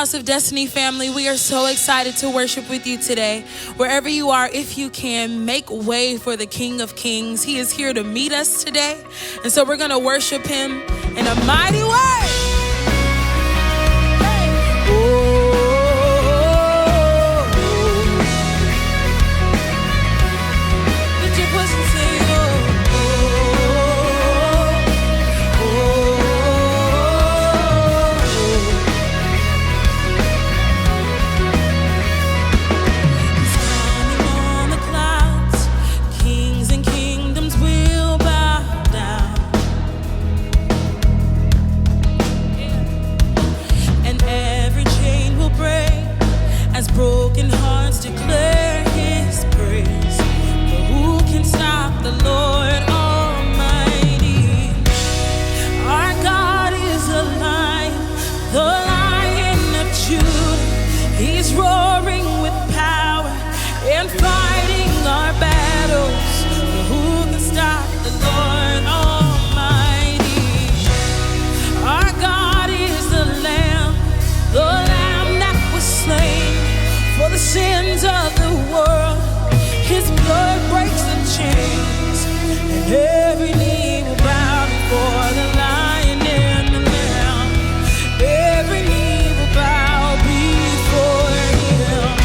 House of Destiny family, we are so excited to worship with you today. Wherever you are, if you can, make way for the King of Kings. He is here to meet us today. And so we're going to worship him in a mighty way. Broken hearts declare his praise. For who can stop the Lord Almighty? Our God is a lion, the Lion of Judah. He's roaring with power and fighting our battles. For who can stop the Lord Almighty? Our God is the Lamb that was slain for the sins of the world. His blood breaks the chains, and every knee will bow before the Lion and the Lamb. Every knee will bow before him.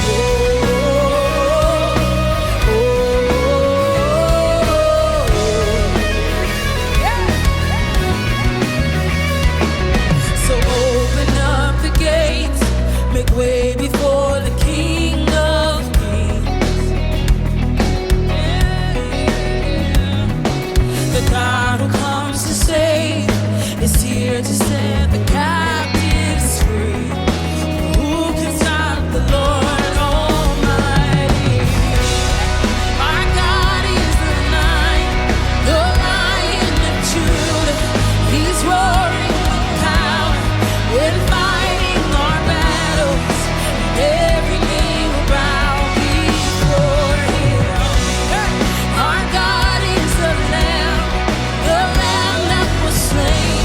So open up the gates, make way before the King of Kings. The God who comes to save is here to set the captives free. Who can stop the Lord Almighty? Our God is the Lion of Judah. He's roaring with power and fighting our battles. Every knee will bow before him. Our God is the Lamb that was slain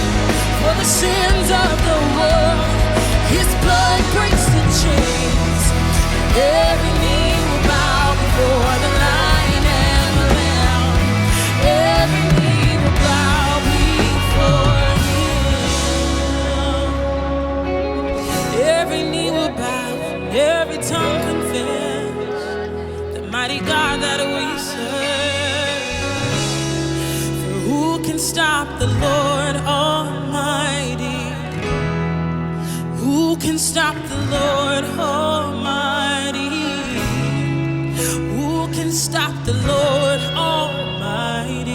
for the sins of the world. His blood breaks the chains. Every knee will bow before the Lion and the Lamb. Every knee will bow before him. Every knee will bow, every tongue confess the mighty God that we serve. For who can stop the Lord Almighty? Who can stop the Lord Almighty? Who can stop the Lord Almighty?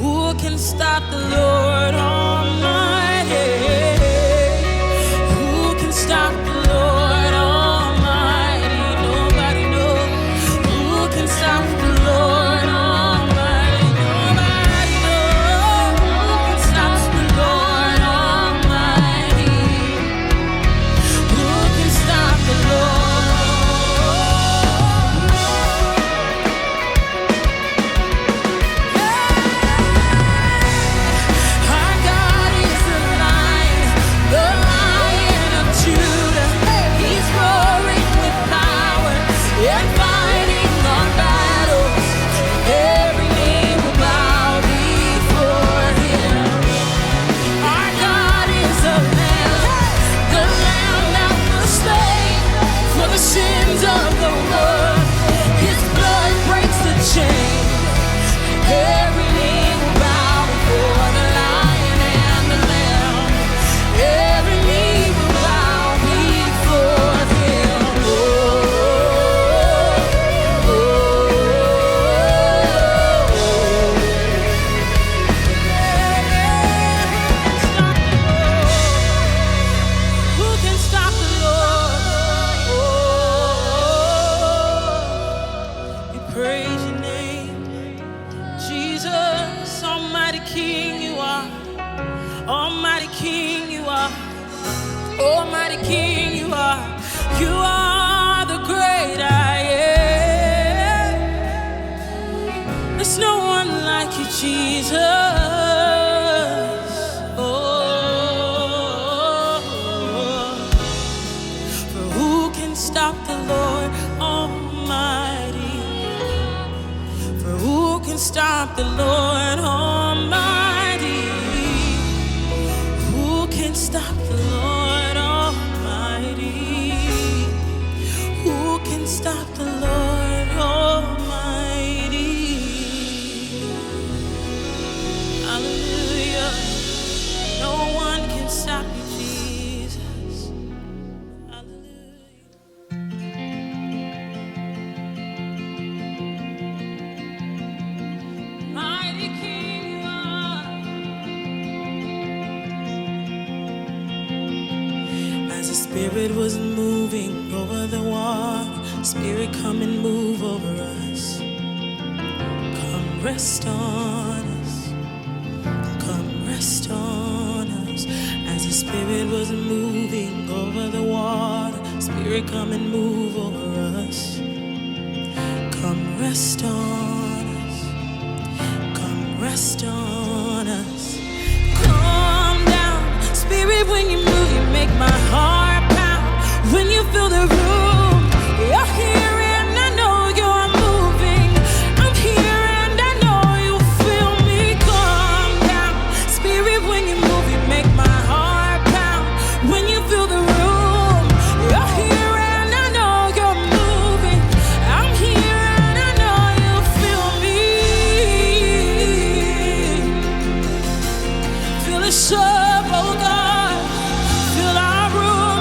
Who can stop the Lord Almighty? Who can stop the Lord Almighty? Nobody knows. Who can stop the Lord Almighty? Nobody knows. Who can stop the Lord Almighty? Who can stop the Lord? Our God is the Lion of Judah. He's roaring with power and fighting our battles. Every knee will bow before him. Our God is the Lamb that was slain for the sins of the world. His blood breaks the chain. Every knee will bow before the Lion and the Lamb. Every knee will bow before him. Who can stop the Lord? We praise your name, Jesus. Almighty King you are. Almighty King you are. Almighty King you are. You are the great I am. There's no one like you, Jesus. Oh. stop the Lord Almighty? For who can stop the Lord Almighty? Who can stop the Lord Almighty? Who can stop the Lord Almighty? Hallelujah. No one can stop you, Jesus. Hallelujah. Mighty King you are. As the Spirit was moving over the water, Spirit, come and move over us. Come rest on us. Come rest on us. As the Spirit was moving over the water, Spirit, come and move over us. Come rest on us. Come rest on us. Calm down. Spirit, when you move, you make my heart pound. When you fill the room, you're here and I know you're moving. I'm here and I know you feel me. Calm down. Spirit, when you move, you make my heart pound. When you fill the room, you're here and I know you're moving. I'm here and I know you feel me. Fill us up, oh God. Fill our room.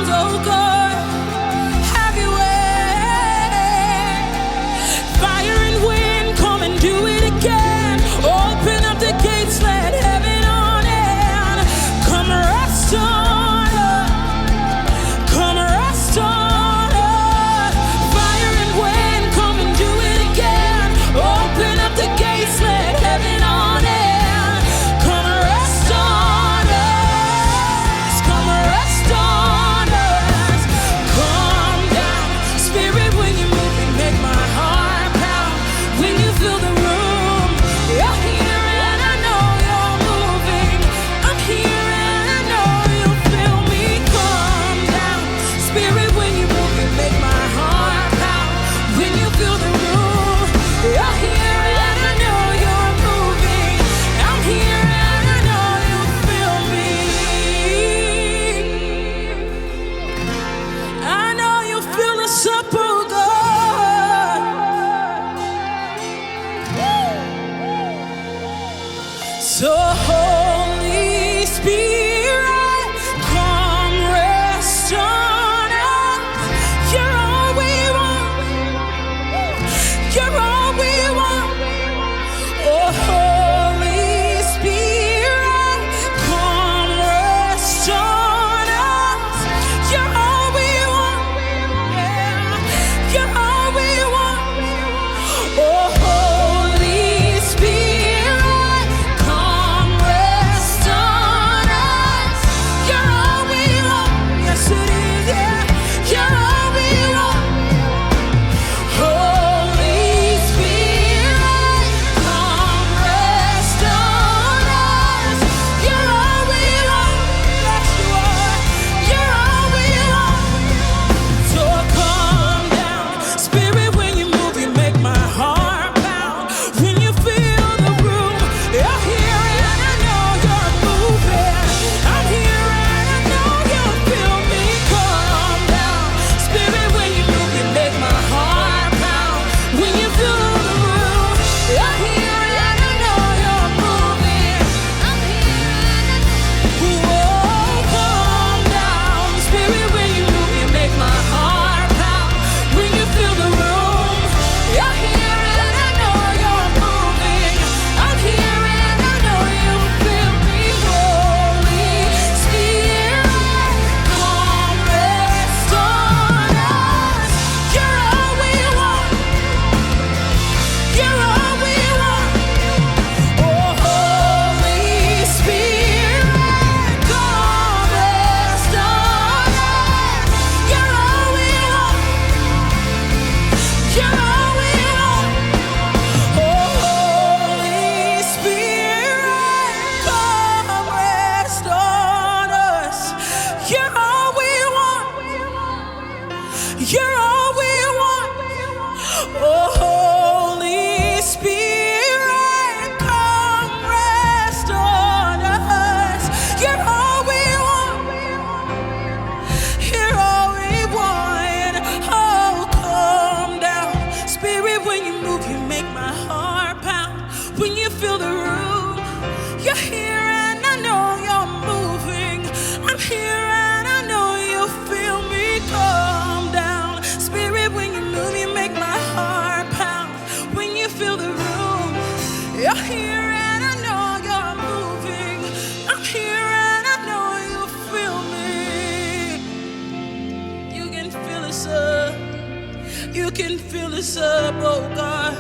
You can fill us up, oh God.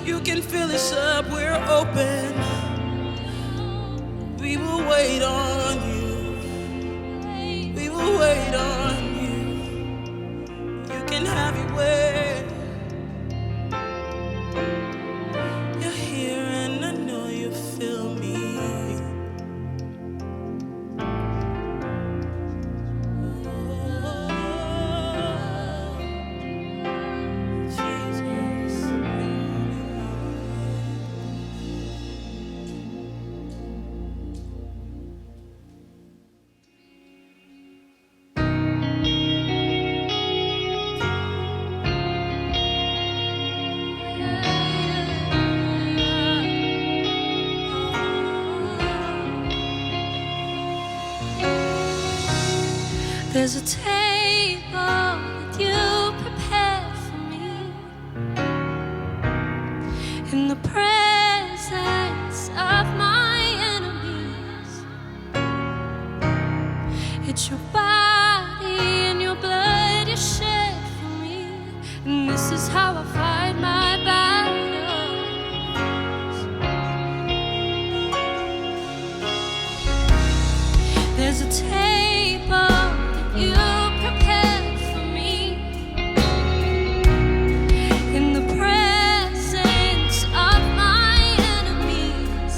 You can fill us up, we're open. We will wait on you. We will wait on you. You can have your way. You're here and I know you feel me. There's a table that you prepared for me in the presence of my enemies. It's your body and your blood you shed for me, and this is how I fight my battles. There's a table you prepared for me in the presence of my enemies.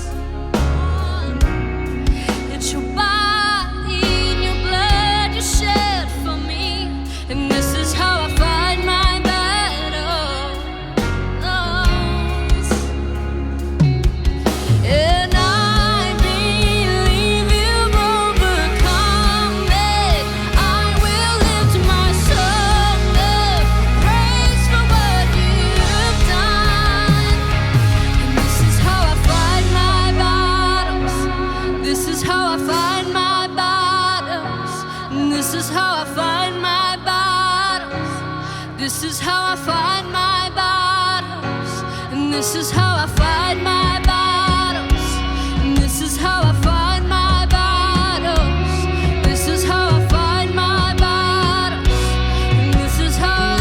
It's your body and your blood you shed for me, and this is how I fight my battles. And I believe you've overcome it. I will lift my song of praise for what you've done. And this is how I fight my battles. This is how I fight my battles. And this is how I fight my battles. This is how I fight my battles. And this is how I fight my battles. And this is how I fight my battles. This is how I fight my battles. And this is how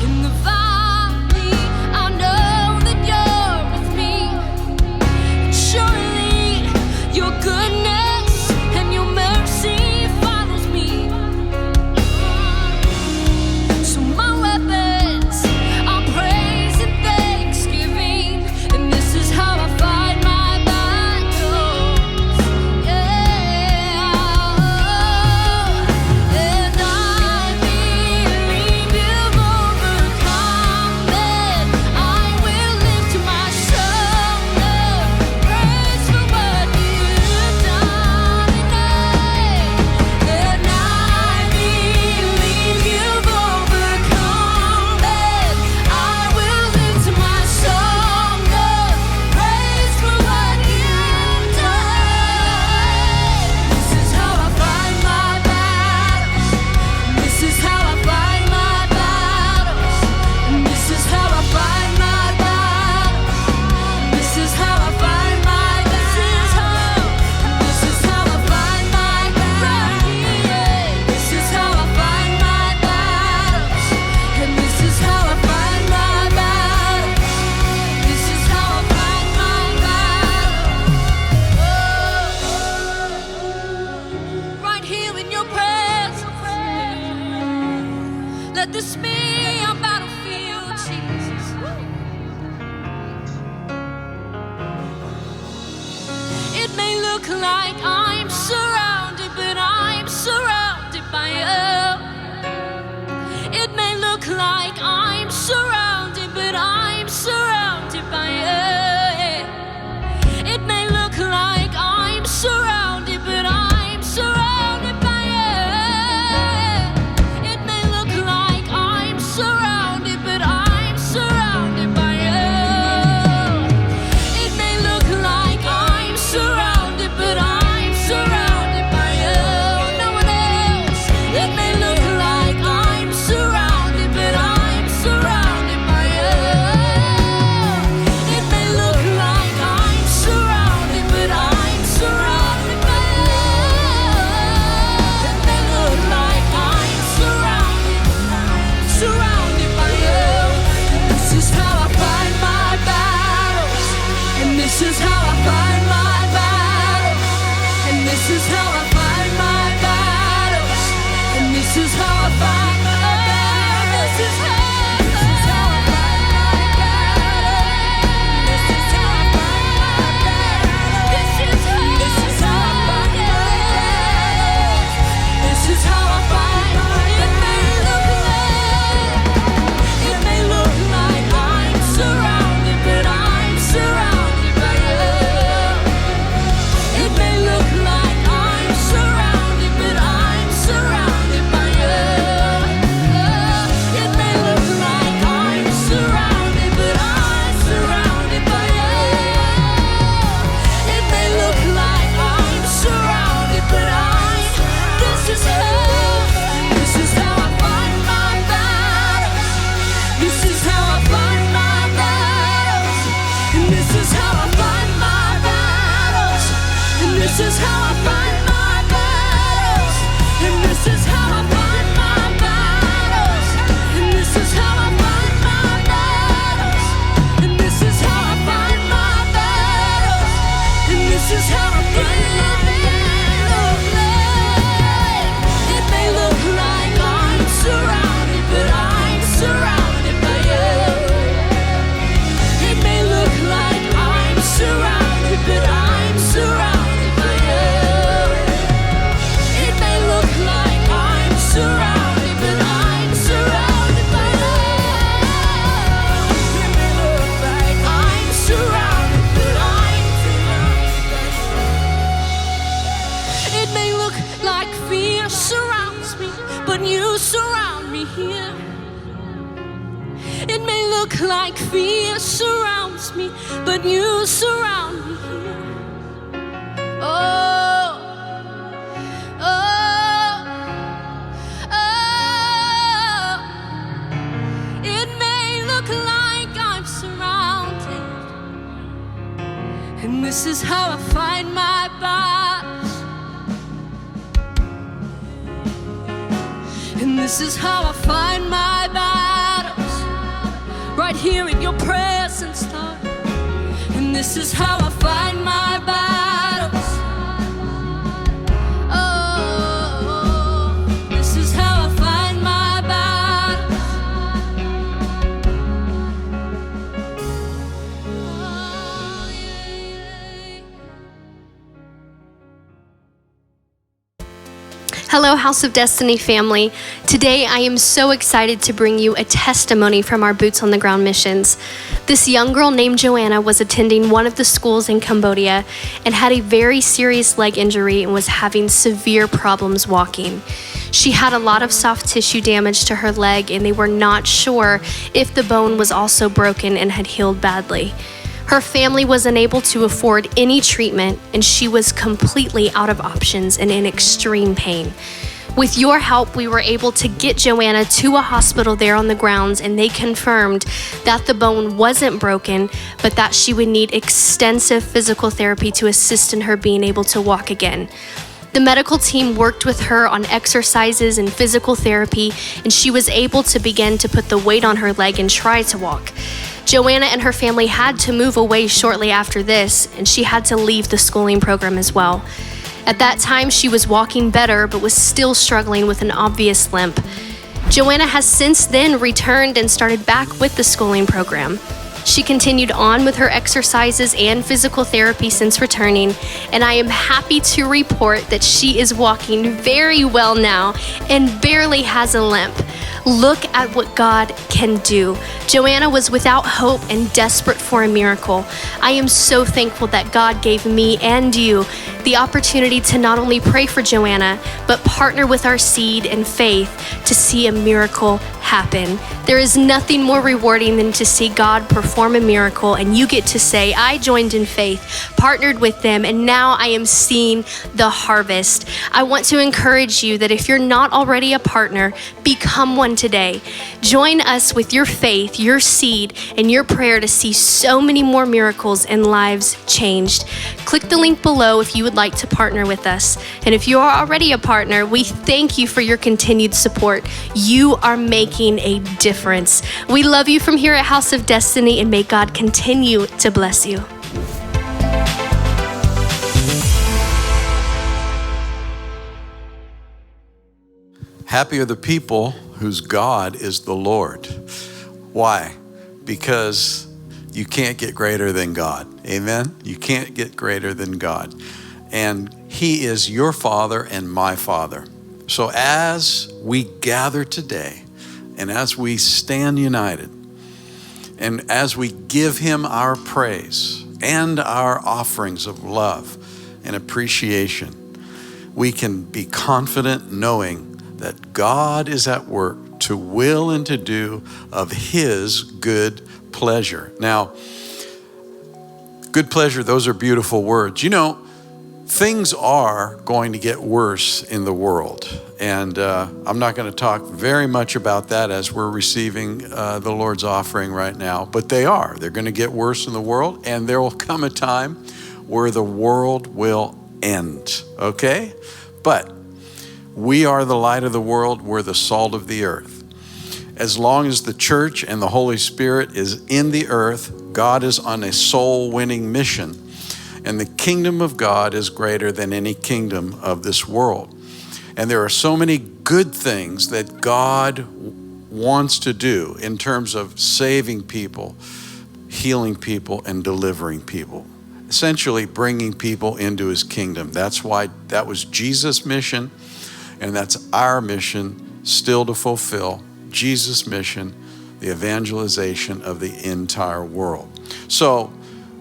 in the valley I know that you're with me. Surely your goodness and your mercy follows me. So my weapons are praise and thanksgiving, and this is how I fight my battles. Yeah. And I believe you've overcome it. I will lift my song of praise for what you've done. And I believe you've overcome it. I will lift my song of praise for what you've done. This is how I fight my battles. This is how I fight my battles. And this is how I fight my battles. This is how I fight my battles. This is how I fight my battles. This is how I fight my battles. And this is how I fight my battles. This is how I fight my battles. Right here in your presence. Let this be your battlefield, Jesus. It may look like I'm surrounded, but I'm surrounded by you. It may look like I'm surrounded, but I'm surrounded by you. It may look like I'm surrounded, but I'm surrounded by you. It may look like I'm surrounded, but I'm surrounded by you. It may look like I'm surrounded, but I'm you surround me here. It may look like fear surrounds me, but you surround me here. Oh, oh, oh. It may look like I'm surrounded, and this is how I find my battles. And this is how I find my battles, right here in your presence, Lord. And this is how I find my battles. Oh, this is how I find my battles. Oh, yeah. Hello, House of Destiny family. Today, I am so excited to bring you a testimony from our Boots on the Ground missions. This young girl named Joanna was attending one of the schools in Cambodia and had a very serious leg injury and was having severe problems walking. She had a lot of soft tissue damage to her leg, and they were not sure if the bone was also broken and had healed badly. Her family was unable to afford any treatment, and she was completely out of options and in extreme pain. With your help, we were able to get Joanna to a hospital there on the grounds, and they confirmed that the bone wasn't broken, but that she would need extensive physical therapy to assist in her being able to walk again. The medical team worked with her on exercises and physical therapy, and she was able to begin to put the weight on her leg and try to walk. Joanna and her family had to move away shortly after this, and she had to leave the schooling program as well. At that time, she was walking better, but was still struggling with an obvious limp. Joanna has since then returned and started back with the schooling program. She continued on with her exercises and physical therapy since returning, and I am happy to report that she is walking very well now and barely has a limp. Look at what God can do. Joanna was without hope and desperate for a miracle. I am so thankful that God gave me and you the opportunity to not only pray for Joanna, but partner with our seed and faith to see a miracle happen. There is nothing more rewarding than to see God perform a miracle, and you get to say, I joined in faith, partnered with them, and now I am seeing the harvest. I want to encourage you that if you're not already a partner, become one today. Join us with your faith, your seed, and your prayer to see so many more miracles and lives changed. Click the link below if you would like to partner with us. And if you are already a partner, we thank you for your continued support. You are making a difference. We love you from here at House of Destiny, and may God continue to bless you. Happy are the people whose God is the Lord. Why? Because you can't get greater than God. Amen? You can't get greater than God. And He is your Father and my Father. So as we gather today, and as we stand united, and as we give Him our praise and our offerings of love and appreciation, we can be confident knowing that God is at work to will and to do of His good pleasure. Now, good pleasure, those are beautiful words. You know, things are going to get worse in the world. And I'm not going to talk very much about that as we're receiving the Lord's offering right now, but they are. They're going to get worse in the world, and there will come a time where the world will end, okay? But we are the light of the world. We're the salt of the earth. As long as the church and the Holy Spirit is in the earth, God is on a soul-winning mission. And the kingdom of God is greater than any kingdom of this world. And there are so many good things that God wants to do in terms of saving people, healing people, and delivering people. Essentially bringing people into His kingdom. That's why that was Jesus' mission, and that's our mission still to fulfill. Jesus' mission, the evangelization of the entire world. So,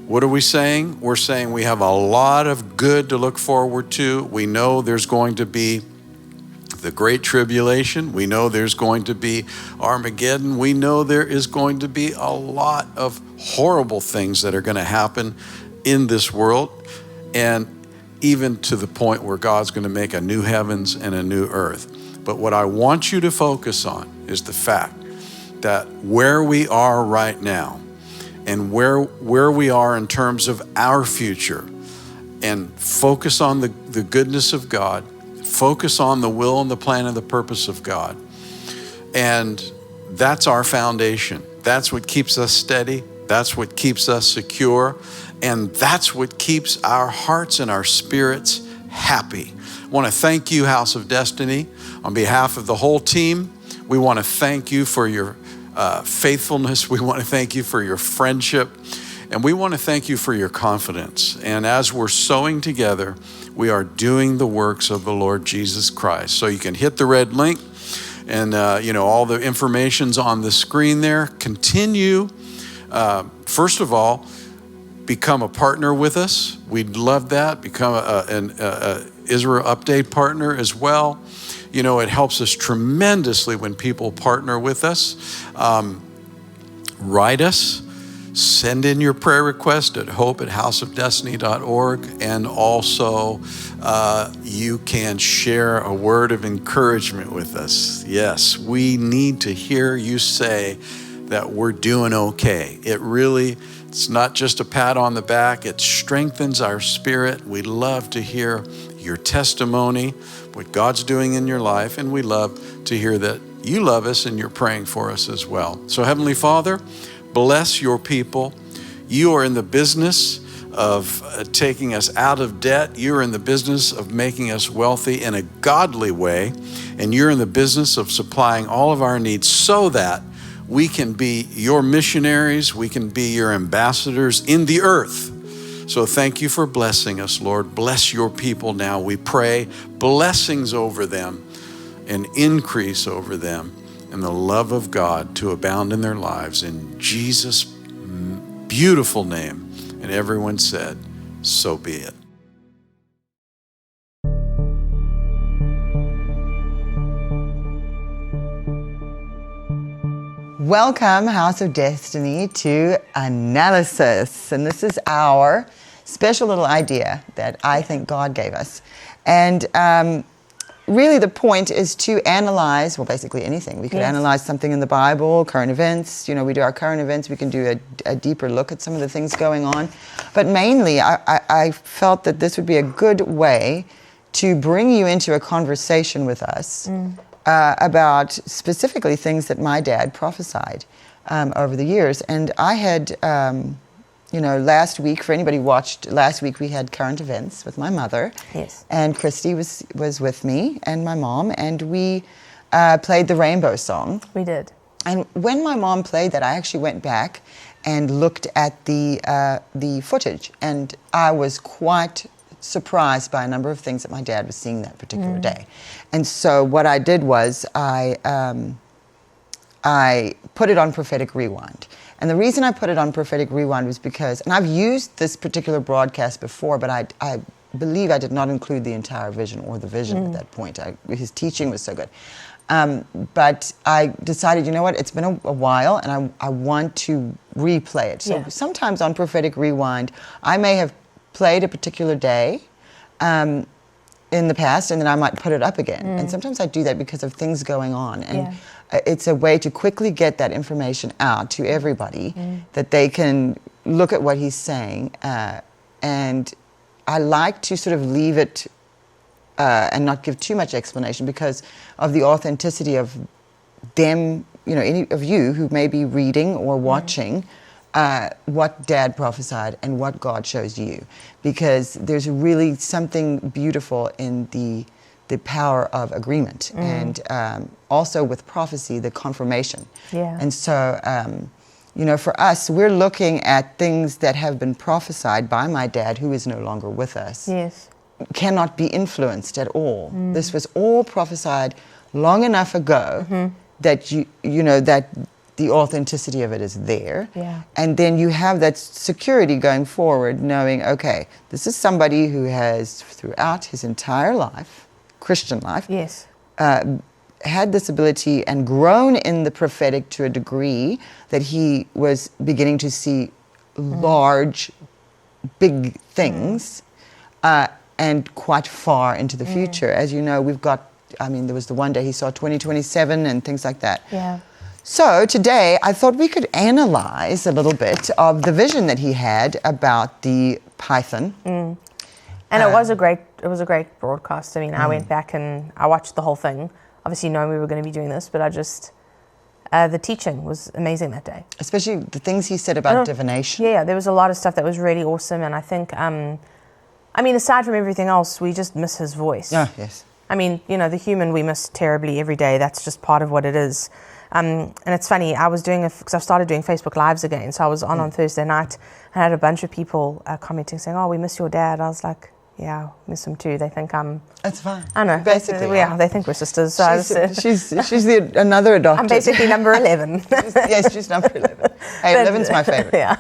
what are we saying? We're saying we have a lot of good to look forward to. We know there's going to be the Great Tribulation. We know there's going to be Armageddon. We know there is going to be a lot of horrible things that are going to happen in this world, and even to the point where God's going to make a new heavens and a new earth. But what I want you to focus on is the fact that where we are right now and where we are in terms of our future, and focus on the goodness of God, focus on the will and the plan and the purpose of God. And that's our foundation. That's what keeps us steady. That's what keeps us secure. And that's what keeps our hearts and our spirits happy. I want to thank you, House of Destiny. On behalf of the whole team, we want to thank you for your faithfulness. We want to thank you for your friendship. And we want to thank you for your confidence. And as we're sowing together, we are doing the works of the Lord Jesus Christ. So you can hit the red link, and all the information's on the screen there. Continue. First of all, become a partner with us. We'd love that. Become an Israel Update partner as well. You know, it helps us tremendously when people partner with us. Write us. Send in your prayer request at hope@houseofdestiny.org. And also, you can share a word of encouragement with us. Yes, we need to hear you say that we're doing okay. It's not just a pat on the back. It strengthens our spirit. We love to hear your testimony, what God's doing in your life. And we love to hear that you love us and you're praying for us as well. So Heavenly Father, bless your people. You are in the business of taking us out of debt. You're in the business of making us wealthy in a godly way. And you're in the business of supplying all of our needs so that we can be your missionaries. We can be your ambassadors in the earth. So thank you for blessing us, Lord. Bless your people now. We pray blessings over them and increase over them, and the love of God to abound in their lives. In Jesus' beautiful name. And everyone said, so be it. Welcome, House of Destiny, to Analysis. And this is our special little idea that I think God gave us. And really the point is to analyze, well, basically anything. We could analyze something in the Bible, current events. You know, we do our current events. We can do a deeper look at some of the things going on. But mainly, I felt that this would be a good way to bring you into a conversation with us about specifically things that my dad prophesied over the years. And I had, last week, for anybody who watched, last week we had current events with my mother. Yes. And Christy was with me and my mom, and we played the Rainbow Song. We did. And when my mom played that, I actually went back and looked at the footage, and I was quite surprised by a number of things that my dad was seeing that particular day. And so what I did was I put it on Prophetic Rewind. And the reason I put it on Prophetic Rewind was because, and I've used this particular broadcast before, but I believe I did not include the entire vision or the vision at that point. His teaching was so good. But I decided, you know what, it's been a while, and I want to replay it. So sometimes on Prophetic Rewind, I may have played a particular day in the past, and then I might put it up again. And sometimes I do that because of things going on. And it's a way to quickly get that information out to everybody that they can look at what he's saying. And I like to sort of leave it and not give too much explanation because of the authenticity of them, any of you who may be reading or watching what Dad prophesied and what God shows you. Because there's really something beautiful in the power of agreement and also with prophecy, the confirmation. Yeah. And so, for us, we're looking at things that have been prophesied by my dad, who is no longer with us. Yes. Cannot be influenced at all. This was all prophesied long enough ago that that the authenticity of it is there. Yeah. And then you have that security going forward, knowing, okay, this is somebody who has throughout his entire life, Christian life, had this ability and grown in the prophetic to a degree that he was beginning to see large, big things and quite far into the future. As you know, there was the one day he saw 2027 and things like that. Yeah. So today I thought we could analyze a little bit of the vision that he had about the python. And it was a great broadcast. I mean, I went back and I watched the whole thing, obviously knowing we were going to be doing this, but the teaching was amazing that day. Especially the things he said about divination. Yeah, there was a lot of stuff that was really awesome, and I think, aside from everything else, we just miss his voice. Oh, yes. I mean, the human we miss terribly every day. That's just part of what it is. And it's funny, because I've started doing Facebook Lives again, so I was on Thursday night, and I had a bunch of people commenting saying, "Oh, we miss your dad." I was like, yeah, miss him too. They think I'm... That's fine. I know. Basically. They think we're sisters. So she's another adopted. I'm basically number 11. Yes, she's number 11. Hey, 11's my favorite. Yeah.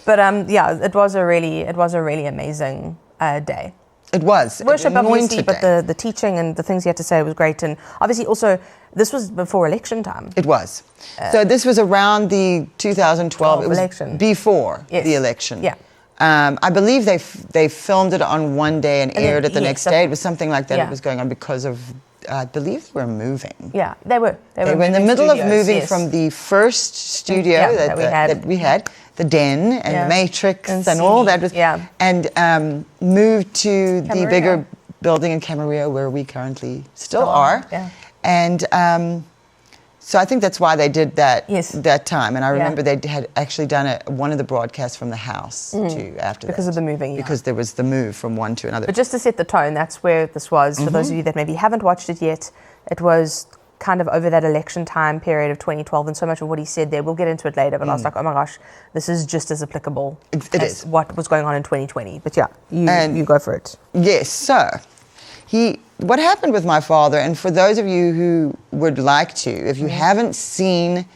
But it was a really amazing day. It was. Worship, obviously, but the teaching and the things he had to say was great. And obviously also, this was before election time. It was. So this was around the 2012 election. Before the election. Yeah. I believe they filmed it on one day and aired it the next day. It was something like that. Yeah. It was going on because of, I believe they were moving. Yeah, they were. They were in the middle of moving from the first studio that we had, the Den and the Matrix and all that was, and moved to the bigger building in Camarillo where we currently still are. Yeah. And so I think that's why they did that that time. And I remember they had actually done one of the broadcasts from the house too after because of the moving. Because there was the move from one to another. But just to set the tone, that's where this was. For those of you that maybe haven't watched it yet, it was kind of over that election time period of 2012, and so much of what he said there, we'll get into it later, but I was like, oh my gosh, this is just as applicable as what was going on in 2020. But yeah, you go for it. Yes, so what happened with my father, and for those of you who would like to, if you haven't seen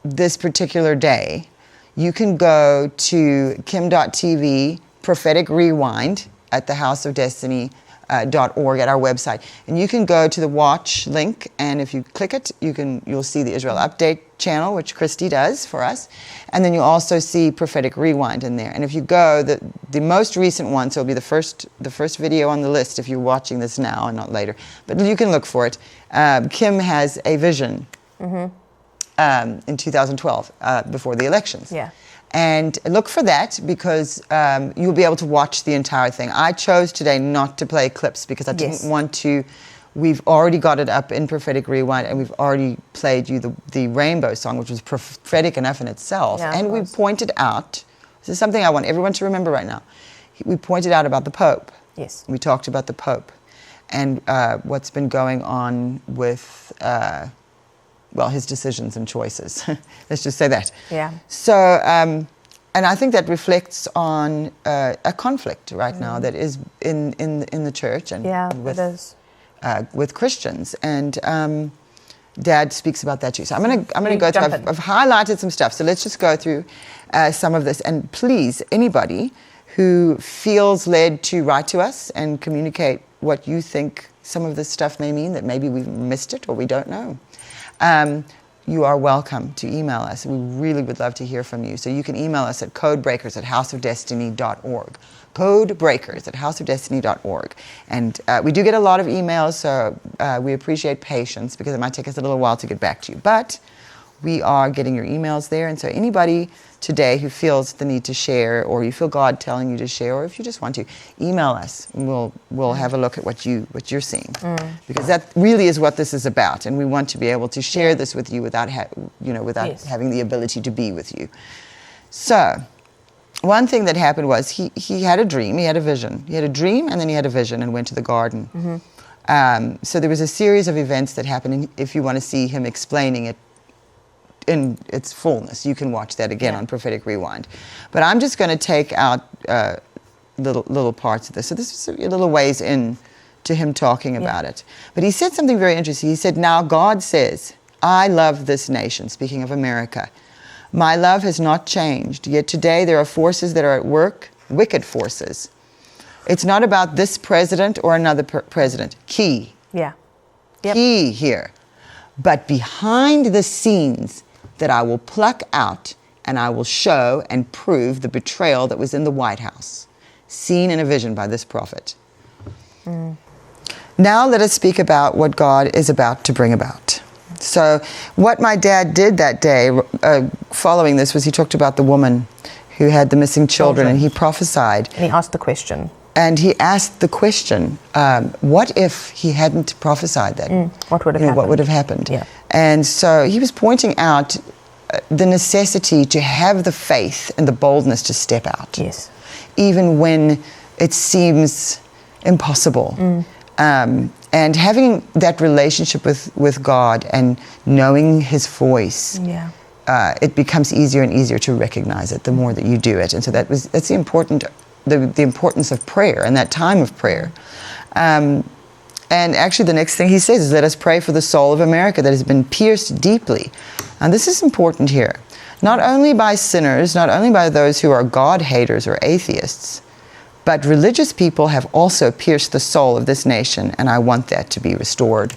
this particular day, you can go to kim.tv, Prophetic Rewind at the House of Destiny .org at our website, and you can go to the watch link, and if you click it, you'll see the Israel Update channel, which Christy does for us, and then you'll also see Prophetic Rewind in there. And if you go, the most recent one, so it'll be the first video on the list if you're watching this now and not later, but you can look for it. Kim has a vision in 2012 before the elections. Yeah. And look for that because you'll be able to watch the entire thing. I chose today not to play clips because I didn't want to. We've already got it up in Prophetic Rewind, and we've already played you the Rainbow song, which was prophetic enough in itself. Yeah, and we pointed out, this is something I want everyone to remember right now. We pointed out about the Pope. Yes. We talked about the Pope and what's been going on with... his decisions and choices. Let's just say that. Yeah. So, and I think that reflects on a conflict right now that is in the church and with Christians. And Dad speaks about that too. So I'm gonna go through. I've highlighted some stuff. So let's just go through some of this. And please, anybody who feels led to write to us and communicate what you think some of this stuff may mean, that maybe we've missed it or we don't know. You are welcome to email us. We really would love to hear from you. So you can email us at codebreakers@houseofdestiny.org. Codebreakers@houseofdestiny.org. And we do get a lot of emails, so we appreciate patience because it might take us a little while to get back to you. But we are getting your emails there. And so anybody today who feels the need to share, or you feel God telling you to share, or if you just want to, email us and we'll have a look at what you're seeing, because that really is what this is about, and we want to be able to share this with you without having the ability to be with you. So one thing that happened was he had a dream, he had a vision, he had a dream, and then he had a vision and went to the garden. So there was a series of events that happened, and if you want to see him explaining it in its fullness, you can watch that again on Prophetic Rewind. But I'm just going to take out little parts of this. So this is a little ways in to him talking about it. But he said something very interesting. He said, "Now God says, I love this nation," speaking of America. "My love has not changed, yet today there are forces that are at work, wicked forces. It's not about this president or another president. Key, Yeah. Yep. Key here. But behind the scenes that I will pluck out and I will show and prove the betrayal that was in the White House, seen in a vision by this prophet. Now let us speak about what God is about to bring about. So what my dad did that day following this was he talked about the woman who had the missing children, and he prophesied. And he asked the question. And he asked the question, what if he hadn't prophesied that? What would have happened? What would have happened? Yeah. And so he was pointing out the necessity to have the faith and the boldness to step out. Yes. Even when it seems impossible. And having that relationship with God and knowing his voice, it becomes easier and easier to recognize it the more that you do it. And so that's the importance of prayer and that time of prayer. And actually the next thing he says is, let us pray for the soul of America that has been pierced deeply. And this is important here. Not only by sinners, not only by those who are God haters or atheists, but religious people have also pierced the soul of this nation, and I want that to be restored.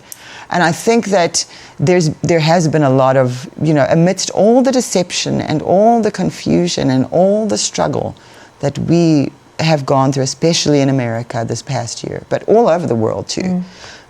And I think that there has been a lot of, amidst all the deception and all the confusion and all the struggle that we have gone through, especially in America this past year, but all over the world too.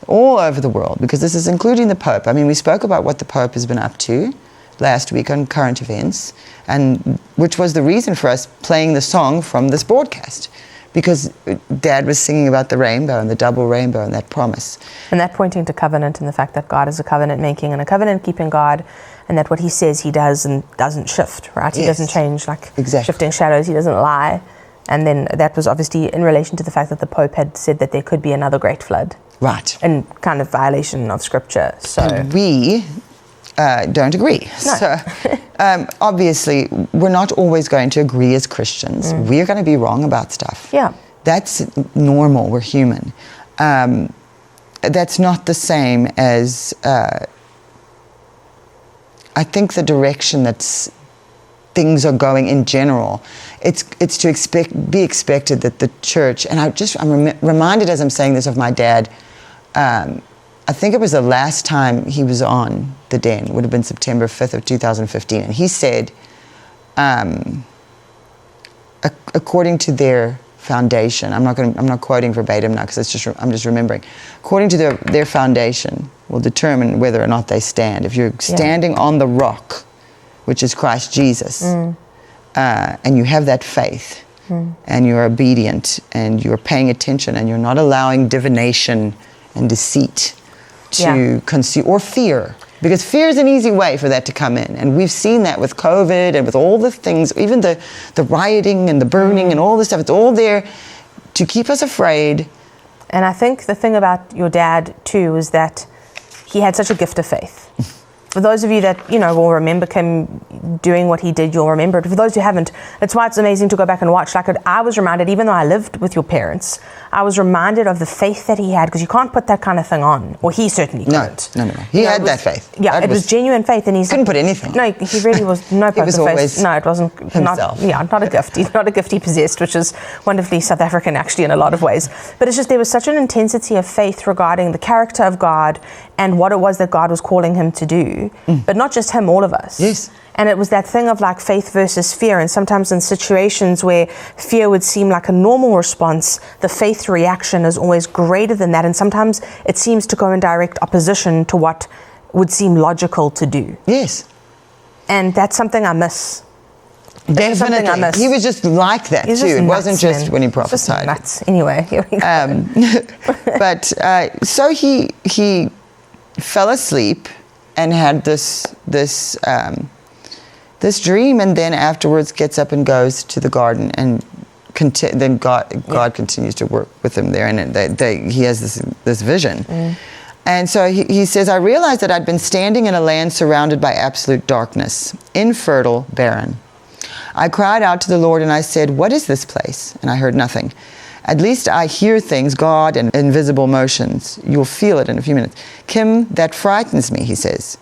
All over the world, because this is including the Pope. I mean, we spoke about what the Pope has been up to last week on current events, and which was the reason for us playing the song from this broadcast. Because Dad was singing about the rainbow and the double rainbow and that promise. And that pointing to covenant and the fact that God is a covenant making and a covenant keeping God, and that what he says he does and doesn't shift, right? He doesn't change, like shifting shadows, he doesn't lie. And then that was obviously in relation to the fact that the Pope had said that there could be another great flood. Right. And kind of violation of scripture. So and we don't agree. No. So obviously we're not always going to agree as Christians. We're going to be wrong about stuff. Yeah. That's normal. We're human. That's not the same as I think the direction that's things are going in general. It's to be expected that the church, and I'm reminded as I'm saying this of my dad. I think it was the last time he was on The Den, would have been September 5th of 2015, and he said, according to their foundation, I'm not quoting verbatim now because I'm just remembering. According to their foundation, will determine whether or not they stand. If you're standing on the rock, which is Christ Jesus, and you have that faith, and you're obedient, and you're paying attention, and you're not allowing divination and deceit to consume, or fear, because fear is an easy way for that to come in, and we've seen that with COVID and with all the things, even the rioting and the burning and all this stuff. It's all there to keep us afraid. And I think the thing about your dad too is that he had such a gift of faith. For those of you that, will remember Kim doing what he did, you'll remember it. For those who haven't, that's why it's amazing to go back and watch. Like, I was reminded, even though I lived with your parents, I was reminded of the faith that he had, because you can't put that kind of thing on. Or he certainly couldn't. No. He had that faith. Yeah, it was genuine faith. And he couldn't put anything. No, he really was no poker was face. always No, it wasn't. himself. Not a gift. Not a gift he possessed, which is wonderfully South African, actually, in a lot of ways. But it's just, there was such an intensity of faith regarding the character of God and what it was that God was calling him to do. But not just him, all of us. Yes. And it was that thing of like faith versus fear. And sometimes in situations where fear would seem like a normal response, the faith reaction is always greater than that. And sometimes it seems to go in direct opposition to what would seem logical to do. Yes. And that's something I miss. Definitely. I miss. He was just like that too. It wasn't just when he prophesied. Nuts. Anyway, here we go. But so he fell asleep and had this dream, and then afterwards gets up and goes to the garden, and then God continues to work with him there, and he has this vision. And so he says, I realized that I'd been standing in a land surrounded by absolute darkness, infertile, barren. I cried out to the Lord and I said, what is this place? And I heard nothing. At least I hear things, God, and invisible motions. You'll feel it in a few minutes. Kim, that frightens me, he says.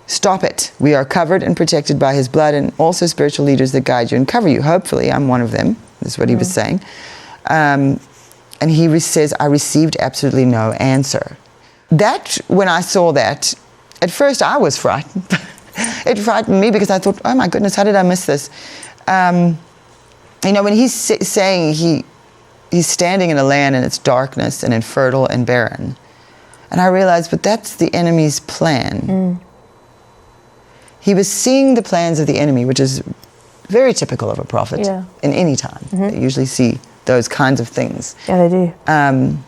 Stop it. We are covered and protected by his blood, and also spiritual leaders that guide you and cover you. Hopefully, I'm one of them. That's what he was saying. And he says, I received absolutely no answer. That, when I saw that, at first I was frightened. It frightened me because I thought, oh my goodness, how did I miss this? You know, when he's saying he's standing in a land and it's darkness and infertile and barren. And I realized, but that's the enemy's plan. He was seeing the plans of the enemy, which is very typical of a prophet in any time. They usually see those kinds of things. Yeah, they do.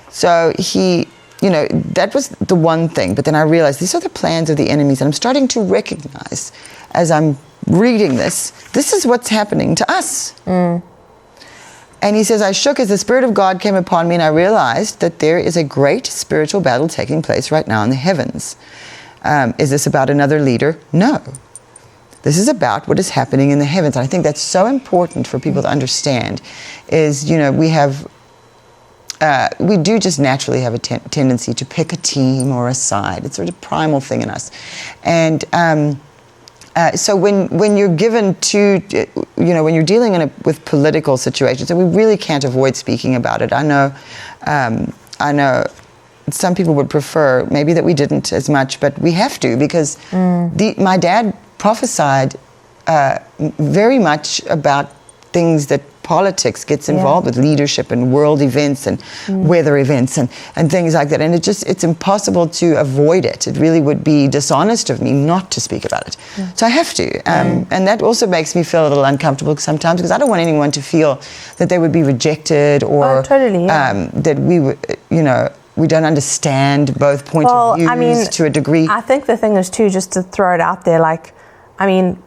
So he, you know, that was the one thing. But then I realized these are the plans of the enemies. And I'm starting to recognize as I'm reading this is what's happening to us. And he says, I shook as the Spirit of God came upon me, and I realized that there is a great spiritual battle taking place right now in the heavens. Is this about another leader? No. This is about what is happening in the heavens. And I think that's so important for people to understand is, you know, we do just naturally have a tendency to pick a team or a side. It's sort of a primal thing in us. And so when you're given to, you know, when you're dealing with political situations, and we really can't avoid speaking about it. I know some people would prefer maybe that we didn't as much, but we have to because my dad prophesied very much about things that politics gets involved with, leadership and world events and weather events and things like that. And it's impossible to avoid it. It really would be dishonest of me not to speak about it. So I have to. And that also makes me feel a little uncomfortable sometimes because I don't want anyone to feel that they would be rejected or that we would, you know, we don't understand both points of views to a degree. I think the thing is too, just to throw it out there, like, I mean,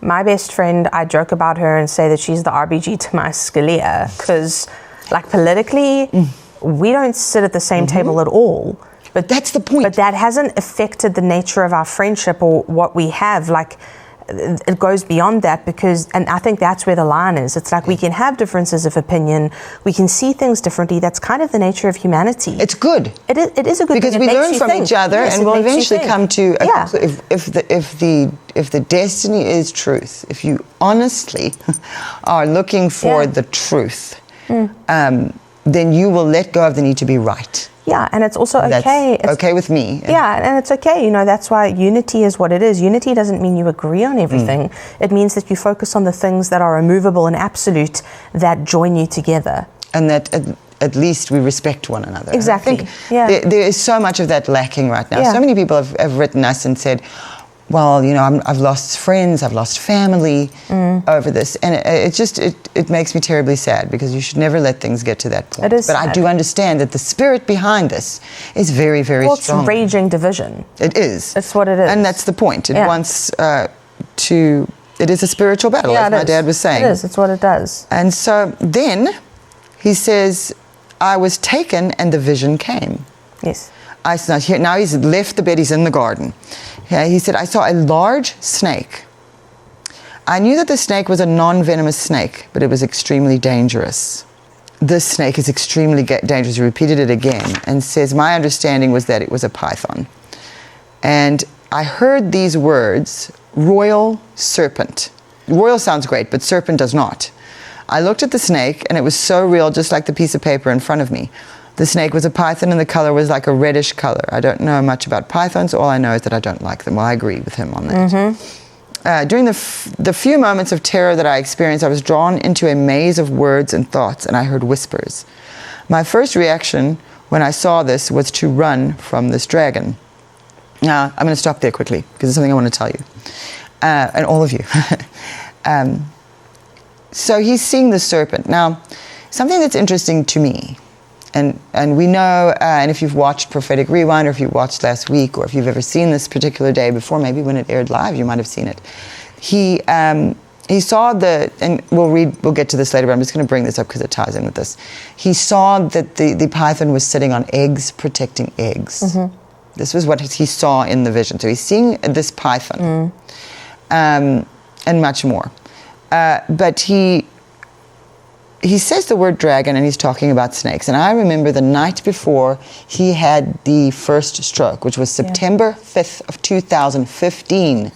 my best friend, I joke about her and say that she's the RBG to my Scalia because, like, politically, we don't sit at the same table at all. But that's the point. But that hasn't affected the nature of our friendship or what we have. Like, it goes beyond that because, and I think that's where the line is. It's like we can have differences of opinion. We can see things differently. That's kind of the nature of humanity. It's good. It is a good because thing. we learn from each other, and we'll eventually come to if the destiny is truth. If you honestly are looking for the truth, then you will let go of the need to be right. Yeah, and it's also okay. It's okay with me. Yeah, and it's okay. You know, that's why unity is what it is. Unity doesn't mean you agree on everything. It means that you focus on the things that are immovable and absolute that join you together. And that at least we respect one another. Exactly. I think there is so much of that lacking right now. So many people have written us and said, well, you know, I've lost friends, I've lost family over this. And it makes me terribly sad because you should never let things get to that point. It is but sad. I do understand that the spirit behind this is very, very strong. It's raging division. It is. It's what it is. And that's the point. It wants it is a spiritual battle, as my dad was saying. It is. It's what it does. And so then he says, I was taken and the vision came. Yes. Now he's left the bed, he's in the garden. He said, I saw a large snake. I knew that the snake was a non-venomous snake, but it was extremely dangerous. This snake is extremely dangerous. He repeated it again and says, my understanding was that it was a python. And I heard these words, royal serpent. Royal sounds great, but serpent does not. I looked at the snake, and it was so real, just like the piece of paper in front of me. The snake was a python, and the color was like a reddish color. I don't know much about pythons. All I know is that I don't like them. Well, I agree with him on that. During the few moments of terror that I experienced, I was drawn into a maze of words and thoughts, and I heard whispers. My first reaction when I saw this was to run from this dragon. Now, I'm going to stop there quickly, because there's something I want to tell you, and all of you. So he's seeing the serpent. Now, something that's interesting to me, and we know, and if you've watched Prophetic Rewind, or if you watched last week, or if you've ever seen this particular day before, maybe when it aired live, you might have seen it. He saw and we'll get to this later, but I'm just going to bring this up because it ties in with this. He saw that the python was sitting on eggs, protecting eggs. This was what he saw in the vision. So he's seeing this python, and much more. But he says the word dragon, and he's talking about snakes. And I remember the night before he had the first stroke, which was September 5th of 2015.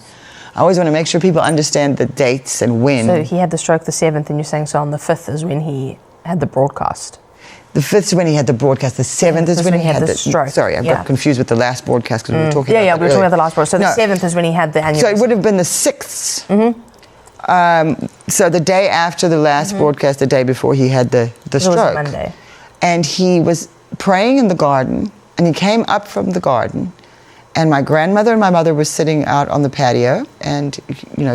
I always want to make sure people understand the dates and when. So he had the stroke the 7th, and you're saying so on the 5th is when he Had the broadcast. The 5th is when he had the broadcast. The 7th is when he had the stroke. Sorry, I got confused with the last broadcast because we were talking about we were talking about the last broadcast. So the 7th is when he had the aneurysm. So it would have been the 6th. So the day after the last broadcast, the day before he had the stroke. It was Monday. And he was praying in the garden, and he came up from the garden, and my grandmother and my mother were sitting out on the patio, and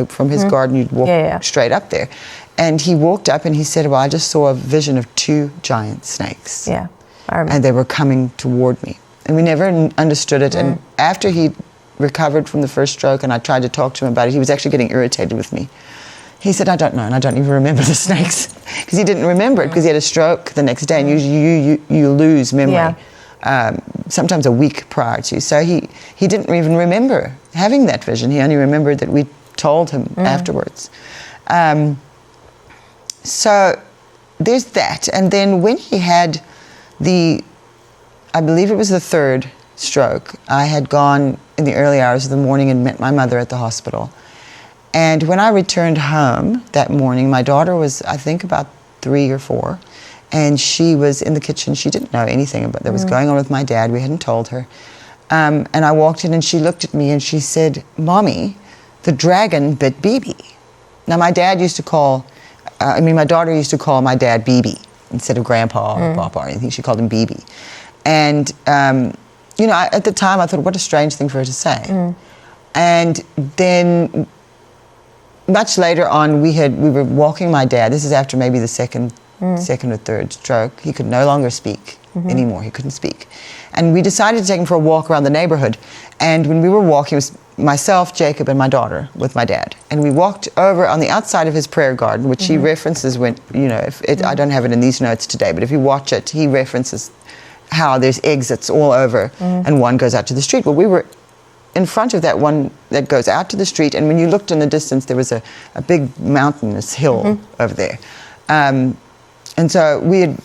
from his garden you'd walk straight up there. And he walked up and he said, well, I just saw a vision of 2 giant snakes. Yeah, I remember. And they were coming toward me. And we never understood it. And after he recovered from the first stroke and I tried to talk to him about it, he was actually getting irritated with me. He said, I don't know, and I don't even remember the snakes. Because he didn't remember it because he had a stroke the next day, and usually you lose memory. Sometimes a week prior to. So he didn't even remember having that vision. He only remembered that we told him afterwards. So there's that. And then when he had I believe it was the 3rd stroke, I had gone in the early hours of the morning and met my mother at the hospital. And when I returned home that morning, my daughter was, I think, about 3 or 4. And she was in the kitchen. She didn't know anything about that was going on with my dad. We hadn't told her. And I walked in and she looked at me and she said, Mommy, the dragon bit Bibi. Now my dad used to call, my daughter used to call my dad Bibi instead of Grandpa or Papa or anything. She called him Bibi. And, at the time I thought, what a strange thing for her to say. And then much later on, we were walking my dad. This is after maybe the second or 3rd stroke. He could no longer speak anymore. He couldn't speak. And we decided to take him for a walk around the neighborhood. And when we were walking, it was myself, Jacob, and my daughter with my dad. And we walked over on the outside of his prayer garden, which he references when, I don't have it in these notes today, but if you watch it, he references how there's exits all over and one goes out to the street. Well, we were in front of that one that goes out to the street, and when you looked in the distance, there was a big mountainous hill over there. And so we had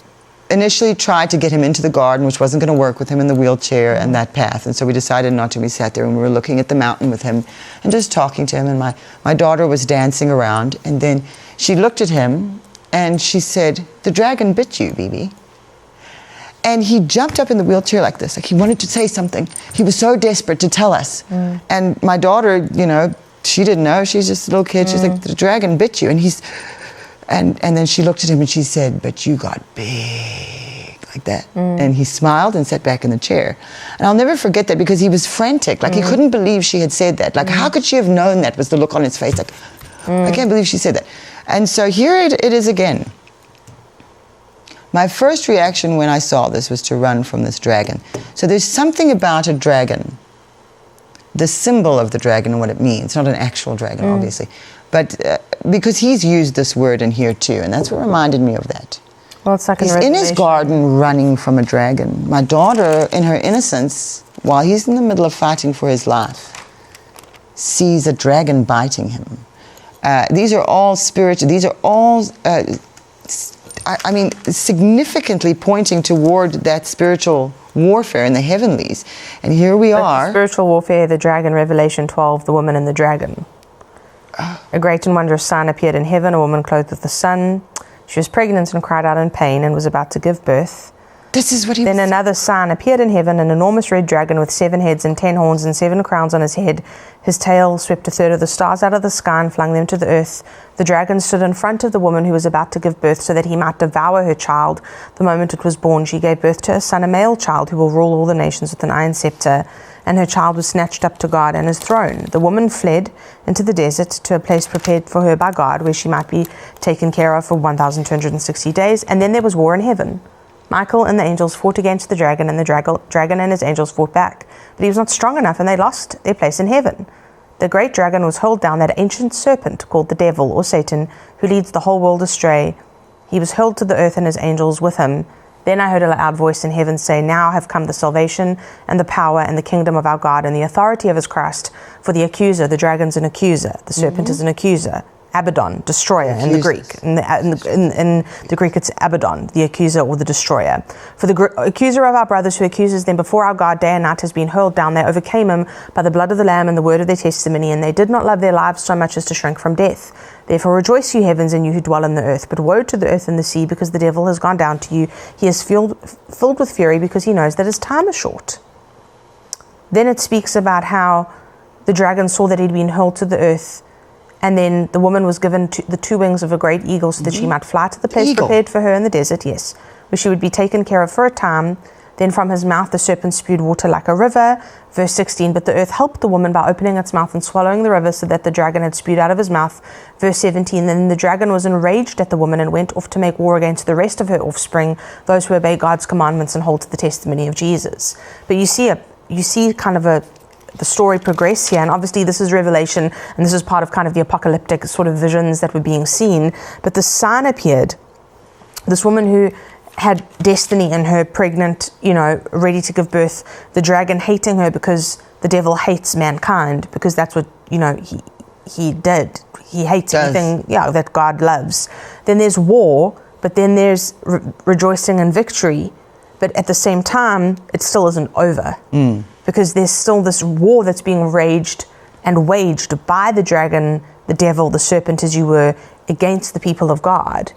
initially tried to get him into the garden, which wasn't going to work with him in the wheelchair and that path. And so we decided not to. We sat there and we were looking at the mountain with him and just talking to him. And my daughter was dancing around. And then she looked at him and she said, the dragon bit you, Bibi. And he jumped up in the wheelchair like this, like he wanted to say something. He was so desperate to tell us. And my daughter, she didn't know. She's just a little kid. She's like, the dragon bit you. And then she looked at him and she said, but you got big, like that. And he smiled and sat back in the chair. And I'll never forget that because he was frantic. Like he couldn't believe she had said that. Like how could she have known that was the look on his face? Like, I can't believe she said that. And so here it is again. My first reaction when I saw this was to run from this dragon. So there's something about a dragon, the symbol of the dragon and what it means. Not an actual dragon, obviously. But because he's used this word in here too, and that's what reminded me of that. Well, it's like he's in his garden running from a dragon. My daughter, in her innocence, while he's in the middle of fighting for his life, sees a dragon biting him. These are all spiritual. These are all, significantly pointing toward that spiritual warfare in the heavenlies. And here we are. The spiritual warfare, the dragon, Revelation 12, the woman and the dragon. A great and wondrous sign appeared in heaven, a woman clothed with the sun. She was pregnant and cried out in pain and was about to give birth. This is what he Then another sign appeared in heaven, an enormous red dragon with 7 heads and 10 horns and 7 crowns on his head. His tail swept 1/3 of the stars out of the sky and flung them to the earth. The dragon stood in front of the woman who was about to give birth so that he might devour her child. The moment it was born, she gave birth to a son, a male child, who will rule all the nations with an iron scepter. And her child was snatched up to God and his throne. The woman fled into the desert to a place prepared for her by God, where she might be taken care of for 1,260 days. And then there was war in heaven. Michael and the angels fought against the dragon, and the dragon and his angels fought back. But he was not strong enough, and they lost their place in heaven. The great dragon was hurled down, that ancient serpent called the devil, or Satan, who leads the whole world astray. He was hurled to the earth and his angels with him. Then I heard a loud voice in heaven say, now have come the salvation and the power and the kingdom of our God and the authority of his Christ. For the accuser, the dragon's an accuser, the serpent is an accuser, Abaddon, destroyer, in the Greek. In the Greek, it's Abaddon, the accuser or the destroyer. For the accuser of our brothers who accuses them before our God day and night has been hurled down. They overcame him by the blood of the Lamb and the word of their testimony, and they did not love their lives so much as to shrink from death. Therefore rejoice, you heavens, and you who dwell in the earth. But woe to the earth and the sea, because the devil has gone down to you. He is filled with fury, because he knows that his time is short. Then it speaks about how the dragon saw that he'd been hurled to the earth, and then the woman was given the 2 wings of a great eagle so that she might fly to the place prepared for her in the desert, yes, where she would be taken care of for a time. Then from his mouth the serpent spewed water like a river. Verse 16, but the earth helped the woman by opening its mouth and swallowing the river so that the dragon had spewed out of his mouth. Verse 17, then the dragon was enraged at the woman and went off to make war against the rest of her offspring, those who obey God's commandments and hold to the testimony of Jesus. But you see kind of the story progress here, and obviously this is Revelation, and this is part of kind of the apocalyptic sort of visions that were being seen. But the sign appeared, this woman who had destiny in her, pregnant, ready to give birth, the dragon hating her because the devil hates mankind, because that's what, he did. He hates everything that God loves. Then there's war, but then there's rejoicing and victory. But at the same time, it still isn't over. Because there's still this war that's being waged by the dragon, the devil, the serpent, as you were, against the people of God.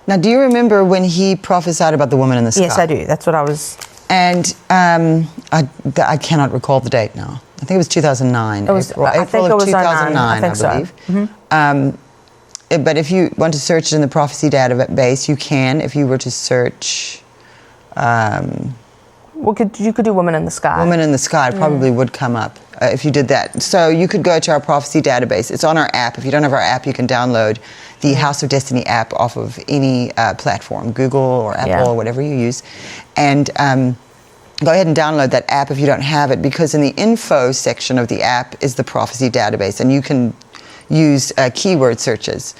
Now, do you remember when he prophesied about the woman in the sky? Yes, I do. That's what I was... And I cannot recall the date now. I think it was 2009. It was, April I think of it was 2009, 09, I think believe. so. Mm-hmm. But if you want to search it in the prophecy database, you can. If you were to search... you could do woman in the sky. Woman in the sky probably would come up if you did that. So you could go to our prophecy database. It's on our app. If you don't have our app, you can download the House of Destiny app off of any platform, Google or Apple or whatever you use. And go ahead and download that app if you don't have it, because in the info section of the app is the prophecy database, and you can use keyword searches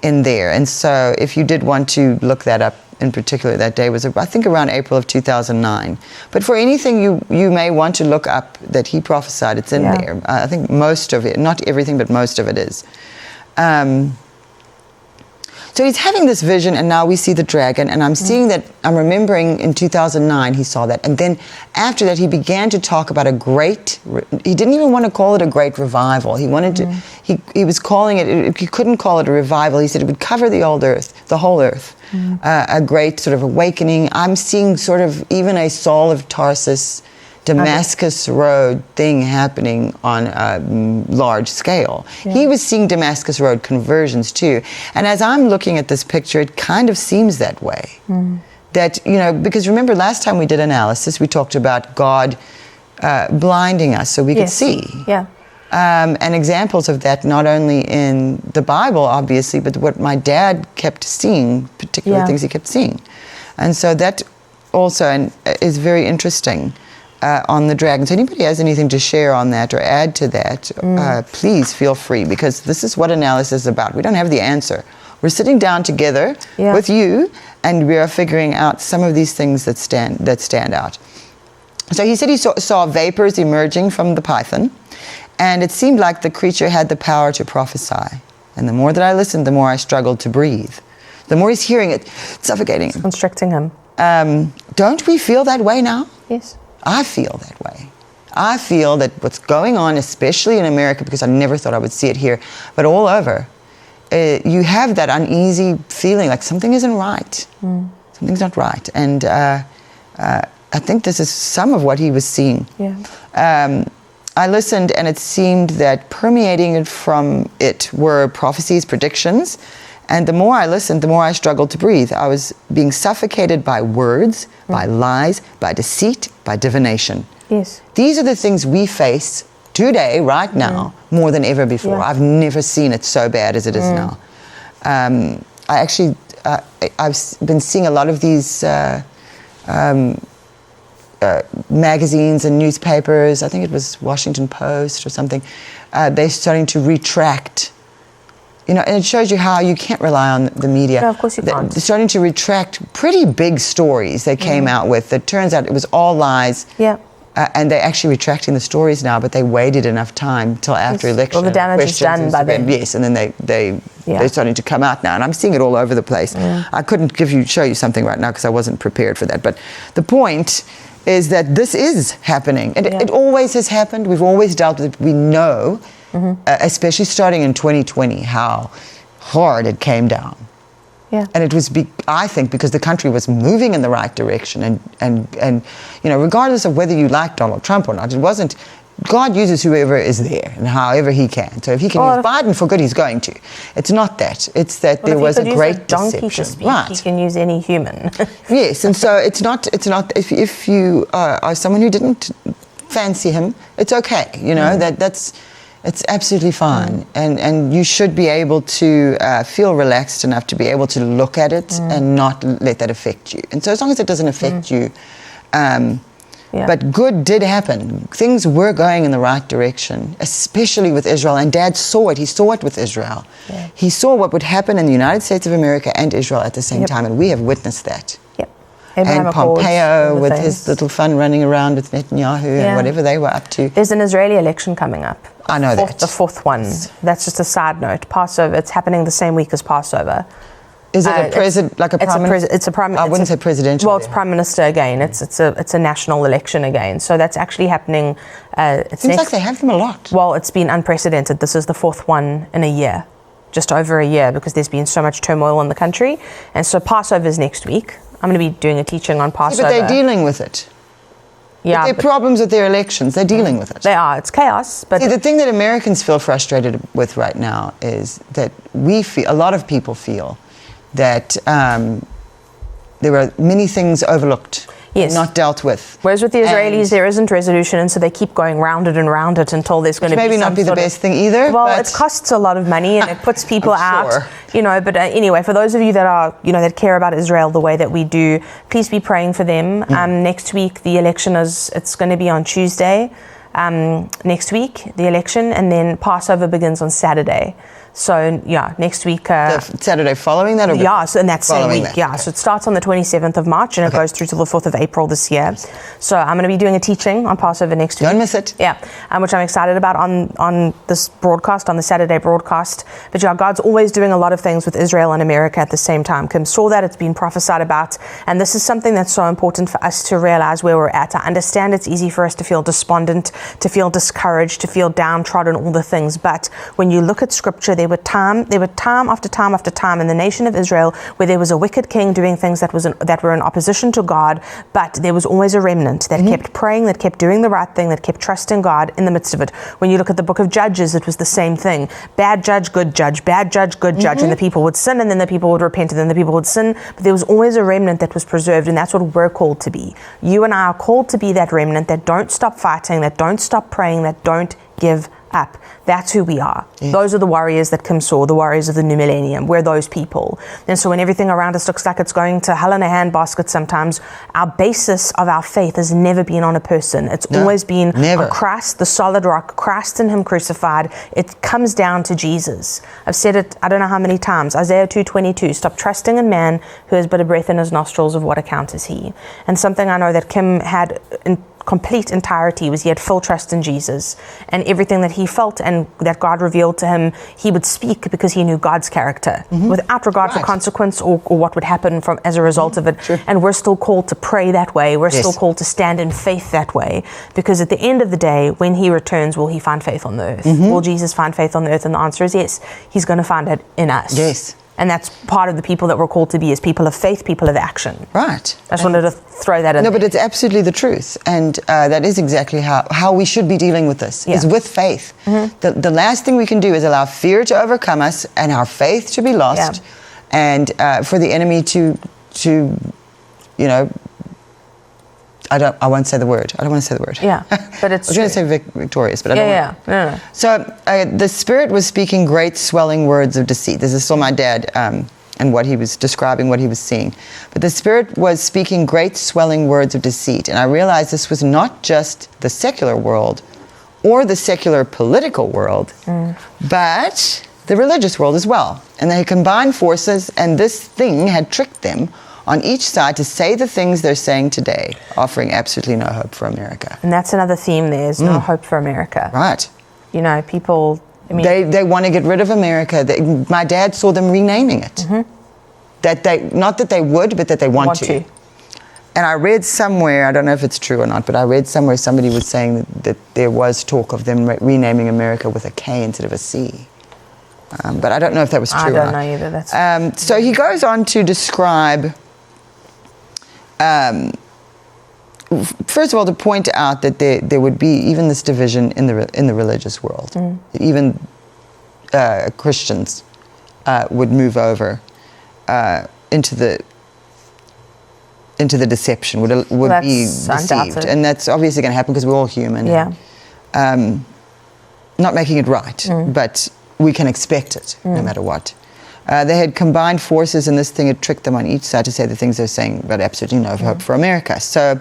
in there. And so if you did want to look that up, in particular, that day was, I think, around April of 2009. But for anything you may want to look up that he prophesied, it's in there. I think most of it, not everything, but most of it is. So he's having this vision, and now we see the dragon, and I'm seeing that, I'm remembering in 2009 he saw that, and then after that he began to talk about he didn't even want to call it a great revival. He wanted to, he was calling it, he couldn't call it a revival. He said it would cover the whole earth. A great sort of awakening. I'm seeing sort of even a Saul of Tarsus, Damascus Road thing happening on a large scale. He was seeing Damascus Road conversions too. And as I'm looking at this picture, it kind of seems that way. That, because remember last time we did analysis, we talked about God blinding us so we could see. And examples of that not only in the Bible, obviously, but what my dad kept seeing, particular things he kept seeing. And so that also is very interesting on the dragon. So anybody has anything to share on that or add to that, please feel free, because this is what analysis is about. We don't have the answer. We're sitting down together with you, and we are figuring out some of these things that stand out. So he said he saw vapors emerging from the python, and it seemed like the creature had the power to prophesy. And the more that I listened, the more I struggled to breathe. The more he's hearing it, suffocating him. Constricting him. Don't we feel that way now? Yes. I feel that way. I feel that what's going on, especially in America, because I never thought I would see it here, but all over, you have that uneasy feeling like something isn't right. Something's not right. And I think this is some of what he was seeing. I listened, and it seemed that permeating it from it were prophecies, predictions. And the more I listened, the more I struggled to breathe. I was being suffocated by words, by lies, by deceit, by divination. Yes. These are the things we face today, right now, more than ever before. I've never seen it so bad as it is now. I've been seeing a lot of these magazines and newspapers. I think it was Washington Post or something. They're starting to retract. And it shows you how you can't rely on the media. No, of course you can't. They're starting to retract pretty big stories they came out with. It turns out it was all lies. and they're actually retracting the stories now, but they waited enough time till after election. Well, the damage is done by then. Yes, and then they're starting to come out now, and I'm seeing it all over the place. I couldn't show you something right now because I wasn't prepared for that. But the point is that this is happening, and it always has happened. We've always dealt with it. We know, especially starting in 2020, how hard it came down. Yeah. And it was, I think, because the country was moving in the right direction, and regardless of whether you like Donald Trump or not, it wasn't. God uses whoever is there and however He can. So if He can use Biden for good, He's going to. It's not that. It's that there was a great deception. Right. He can use any human. Yes, and so it's not. If you are someone who didn't fancy him, it's okay. It's absolutely fine, and you should be able to feel relaxed enough to be able to look at it and not let that affect you. And so as long as it doesn't affect you, but good did happen. Things were going in the right direction, especially with Israel, and Dad saw it. He saw it with Israel. Yeah. He saw what would happen in the United States of America and Israel at the same time, and we have witnessed that. Yep. And Pompeo with his little fun running around with Netanyahu and whatever they were up to. There's an Israeli election coming up. I know that. The fourth one. That's just a side note. Passover, it's happening the same week as Passover. Is it a president, like a prime minister? It's a prime. I wouldn't say presidential. Well, it's prime minister again. It's a national election again. So that's actually happening. Seems like they have them a lot. Well, it's been unprecedented. This is the fourth one in a year, just over a year, because there's been so much turmoil in the country. And so Passover is next week. I'm going to be doing a teaching on Passover. Yeah, but they're dealing with it. Yeah, there are problems with their elections. They're dealing with it. They are. It's chaos. But see, the thing that Americans feel frustrated with right now is that a lot of people feel that there are many things overlooked, not dealt with. Whereas with the Israelis, there isn't resolution, and so they keep going round it and round it until there's going to be maybe not be the best thing either. Well, it costs a lot of money and it puts people out. Sure. But anyway, for those of you that are, that care about Israel the way that we do, please be praying for them. Next week, the election it's going to be on Tuesday. Next week, the election, and then Passover begins on Saturday. So, next week. The Saturday following that? Or so in that same week, So it starts on the 27th of March and it goes through to the 4th of April this year. So I'm going to be doing a teaching on Passover next week. Don't miss it. Yeah, which I'm excited about on this broadcast, on the Saturday broadcast. But God's always doing a lot of things with Israel and America at the same time. Kim saw that, it's been prophesied about. And this is something that's so important for us to realize where we're at. I understand it's easy for us to feel despondent, to feel discouraged, to feel downtrodden, all the things. But when you look at Scripture, there were time after time after time in the nation of Israel where there was a wicked king doing things that were in opposition to God, but there was always a remnant that kept praying, that kept doing the right thing, that kept trusting God in the midst of it. When you look at the book of Judges, it was the same thing. Bad judge, good judge, bad judge, good judge, and the people would sin, and then the people would repent, and then the people would sin, but there was always a remnant that was preserved, and that's what we're called to be. You and I are called to be that remnant that don't stop fighting, that don't stop praying, that don't give up. That's who we are. Yes. Those are the warriors that Kim saw, the warriors of the new millennium. We're those people. And so when everything around us looks like it's going to hell in a handbasket sometimes, our basis of our faith has never been on a person. It's always been on Christ, the solid rock, Christ and Him crucified. It comes down to Jesus. I've said it, I don't know how many times. Isaiah 2:22, stop trusting in man who has but a breath in his nostrils, of what account is he? And something I know that Kim had in complete entirety was he had full trust in Jesus, and everything that he felt and that God revealed to him, he would speak because he knew God's character without regard to consequence or what would happen as a result of it. Sure. And we're still called to pray that way. We're still called to stand in faith that way, because at the end of the day, when He returns, will He find faith on the earth? Will Jesus find faith on the earth? And the answer is yes. He's going to find it in us. Yes. And that's part of the people that we're called to be, as people of faith, people of action. Right. I just wanted to throw that in. No, but it's absolutely the truth. And that is exactly how we should be dealing with this, is with faith. The last thing we can do is allow fear to overcome us and our faith to be lost, and for the enemy to I won't say the word. I don't want to say the word. Yeah, but it's I was going to say victorious, but I don't want to. No. So the Spirit was speaking great swelling words of deceit. This is still my dad and what he was describing, what he was seeing. But the Spirit was speaking great swelling words of deceit. And I realized this was not just the secular world or the secular political world, but the religious world as well. And they combined forces, and this thing had tricked them on each side to say the things they're saying today, offering absolutely no hope for America. And that's another theme there, is no hope for America. Right. You know, people, I mean... They want to get rid of America. My dad saw them renaming it. Not that they would, but that they want to. And I read somewhere, I don't know if it's true or not, but I read somewhere somebody was saying that there was talk of them renaming America with a K instead of a C. But I don't know if that was true or not. I don't know either. That's so he goes on to describe, first of all, to point out that there would be even this division in the religious world. Even Christians would move over into the deception, would be deceived. Undoubted. And that's obviously going to happen because we're all human. Yeah. Not making it right, but we can expect it no matter what. They had combined forces, and this thing had tricked them on each side to say the things they're saying, but absolutely no hope for America. So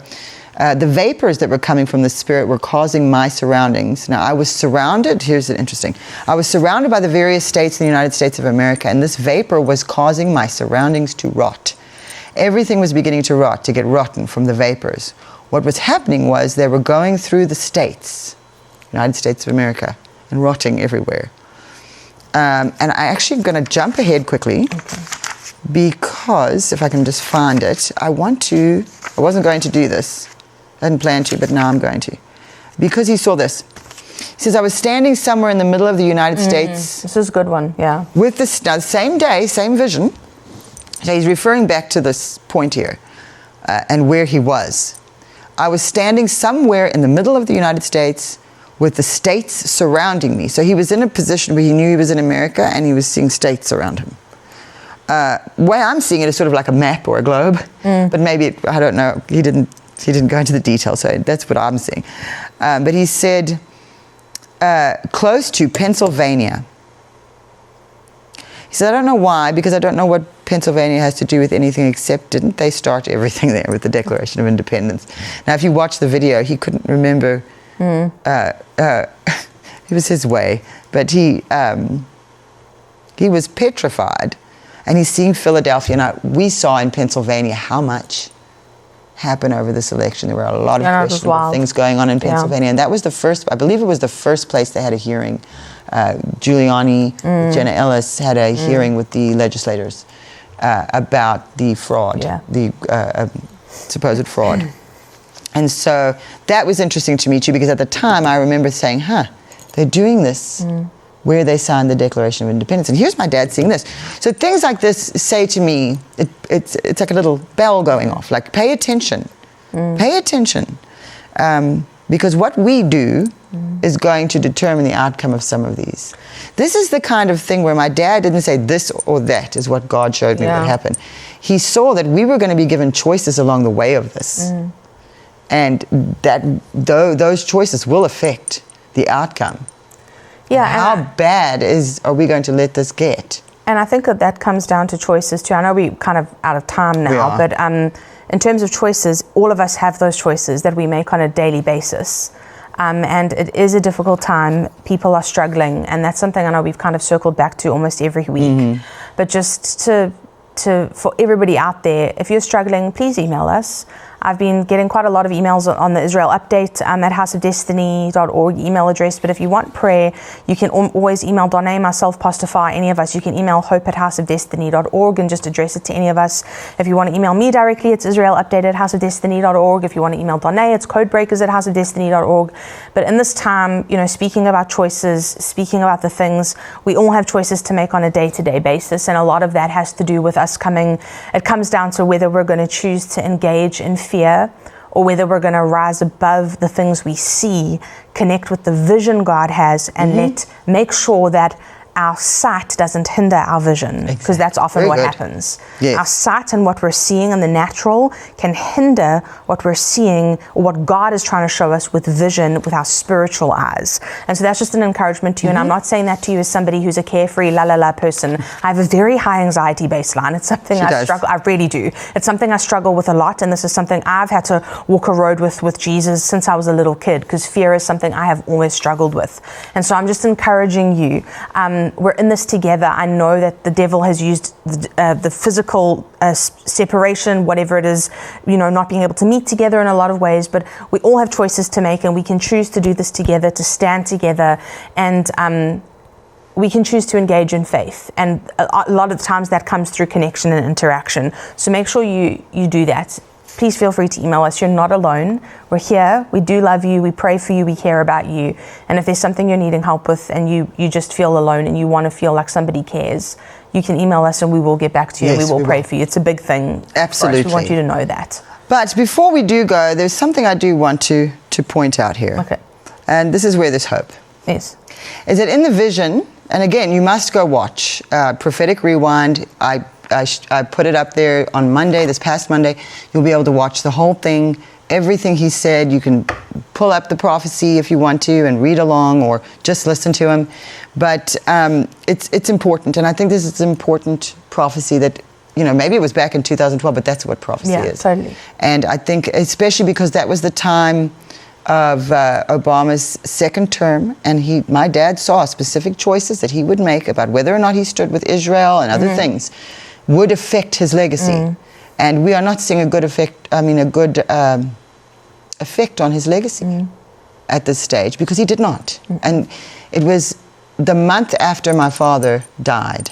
the vapors that were coming from the Spirit were causing my surroundings. Now, I was surrounded, here's the interesting, I was surrounded by the various states in the United States of America, and this vapor was causing my surroundings to rot. Everything was beginning to rot, to get rotten from the vapors. What was happening was they were going through the states, United States of America, and rotting everywhere. And I actually am going to jump ahead quickly because, if I can just find it, I wasn't going to do this. I hadn't planned to, but now I'm going to. Because he saw this. He says, I was standing somewhere in the middle of the United States. This is a good one, yeah. With the same day, same vision. So he's referring back to this point here and where he was. I was standing somewhere in the middle of the United States with the states surrounding me. So he was in a position where he knew he was in America and he was seeing states around him. The way I'm seeing it is sort of like a map or a globe, but maybe, I don't know, he didn't go into the details, so that's what I'm seeing. But he said, close to Pennsylvania. He said, I don't know why, because I don't know what Pennsylvania has to do with anything except didn't they start everything there with the Declaration of Independence? Now, if you watch the video, he couldn't remember. It was his way, but he was petrified, and he's seeing Philadelphia. Now, we saw in Pennsylvania how much happened over this election. There were a lot of questionable things going on in Pennsylvania, and that was the first, I believe it was the first place they had a hearing. Giuliani, Jenna Ellis had a hearing with the legislators about the fraud, the supposed fraud. And so that was interesting to me too, because at the time I remember saying, they're doing this where they signed the Declaration of Independence. And here's my dad seeing this. So things like this say to me, it's like a little bell going off, like pay attention, pay attention. Because what we do is going to determine the outcome of some of these. This is the kind of thing where my dad didn't say this or that is what God showed me would happen. He saw that we were going to be given choices along the way of this. And that those choices will affect the outcome. Yeah. How bad are we going to let this get? And I think that comes down to choices too. I know we're kind of out of time now, but in terms of choices, all of us have those choices that we make on a daily basis. And it is a difficult time. People are struggling, and that's something I know we've kind of circled back to almost every week. But just for everybody out there, if you're struggling, please email us. I've been getting quite a lot of emails on the Israel Update at houseofdestiny.org email address. But if you want prayer, you can always email Donné, myself, Pastor Far, any of us. You can email hope@houseofdestiny.org and just address it to any of us. If you want to email me directly, it's israelupdate@houseofdestiny.org. If you want to email Donné, it's codebreakers@houseofdestiny.org. But in this time, speaking about choices, speaking about the things, we all have choices to make on a day-to-day basis. And a lot of that has to do with us it comes down to whether we're going to choose to engage in fear, or whether we're going to rise above the things we see, connect with the vision God has, and make sure that our sight doesn't hinder our vision, because that's often what happens. Yes. Our sight and what we're seeing in the natural can hinder what we're seeing, or what God is trying to show us with vision, with our spiritual eyes. And so that's just an encouragement to you. And I'm not saying that to you as somebody who's a carefree, la person. I have a very high anxiety baseline. It's something I really do. It's something I struggle with a lot, and this is something I've had to walk a road with Jesus since I was a little kid, because fear is something I have always struggled with. And so I'm just encouraging you. we're in this together. I know that the devil has used the physical separation, whatever it is, not being able to meet together in a lot of ways, but we all have choices to make, and we can choose to do this together, to stand together, and we can choose to engage in faith. And a lot of the times that comes through connection and interaction. So make sure you do that. Please feel free to email us. You're not alone. We're here. We do love you. We pray for you. We care about you. And if there's something you're needing help with and you just feel alone and you want to feel like somebody cares, you can email us and we will get back to you, and we will pray for you. It's a big thing. Absolutely. We want you to know that. But before we do go, there's something I do want to point out here. Okay. And this is where there's hope. Yes. Is that in the vision, and again, you must go watch Prophetic Rewind. I put it up there on Monday, this past Monday. You'll be able to watch the whole thing, everything he said. You can pull up the prophecy if you want to and read along, or just listen to him. But it's important, and I think this is an important prophecy that, maybe it was back in 2012, but that's what prophecy is. Yeah, totally. And I think especially because that was the time of Obama's second term, and my dad saw specific choices that he would make about whether or not he stood with Israel and other things would affect his legacy. And we are not seeing a good effect on his legacy at this stage, because he did not. And it was the month after my father died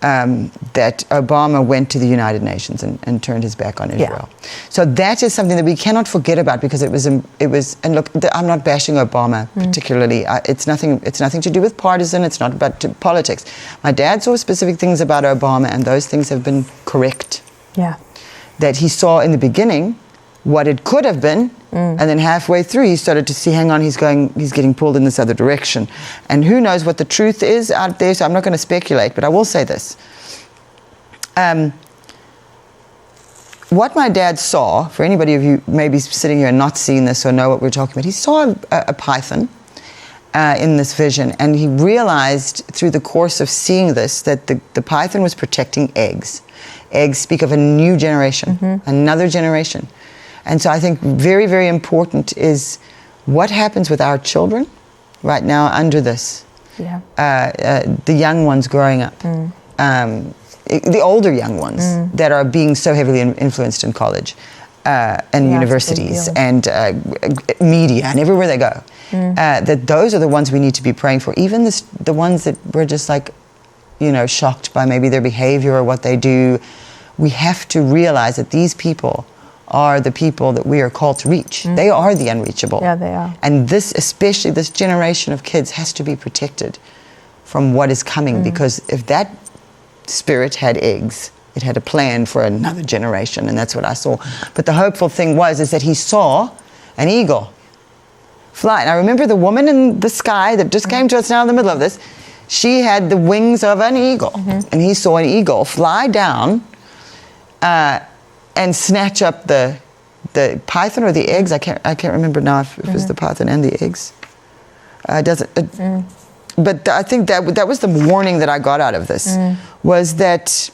that Obama went to the United Nations and turned his back on Israel. Yeah. So that is something that we cannot forget about, because it was. And look, I'm not bashing Obama particularly. It's nothing to do with partisan. It's not about politics. My dad saw specific things about Obama, and those things have been correct. Yeah. That he saw in the beginning what it could have been, and then halfway through he started to see, hang on, he's getting pulled in this other direction. And who knows what the truth is out there, so I'm not going to speculate, but I will say this. What my dad saw, for anybody of you maybe sitting here and not seeing this or know what we're talking about, he saw a python in this vision, and he realized through the course of seeing this that the python was protecting eggs. Eggs speak of a new generation, another generation. And so I think very, very important is what happens with our children right now under this. Yeah. The young ones growing up, the older young ones that are being so heavily influenced in college and universities and media and everywhere they go. That those are the ones we need to be praying for. Even the ones that we're just shocked by maybe their behavior or what they do. We have to realize that these people are the people that we are called to reach. They are the unreachable. Yeah, they are. And especially this generation of kids has to be protected from what is coming, because if that spirit had eggs, it had a plan for another generation, and that's what I saw. But the hopeful thing is that he saw an eagle fly. And I remember the woman in the sky that just came to us now in the middle of this, she had the wings of an eagle, and he saw an eagle fly down and snatch up the python or the eggs. I can't remember now if it was the python and the eggs. But I think that was the warning that I got out of this, was that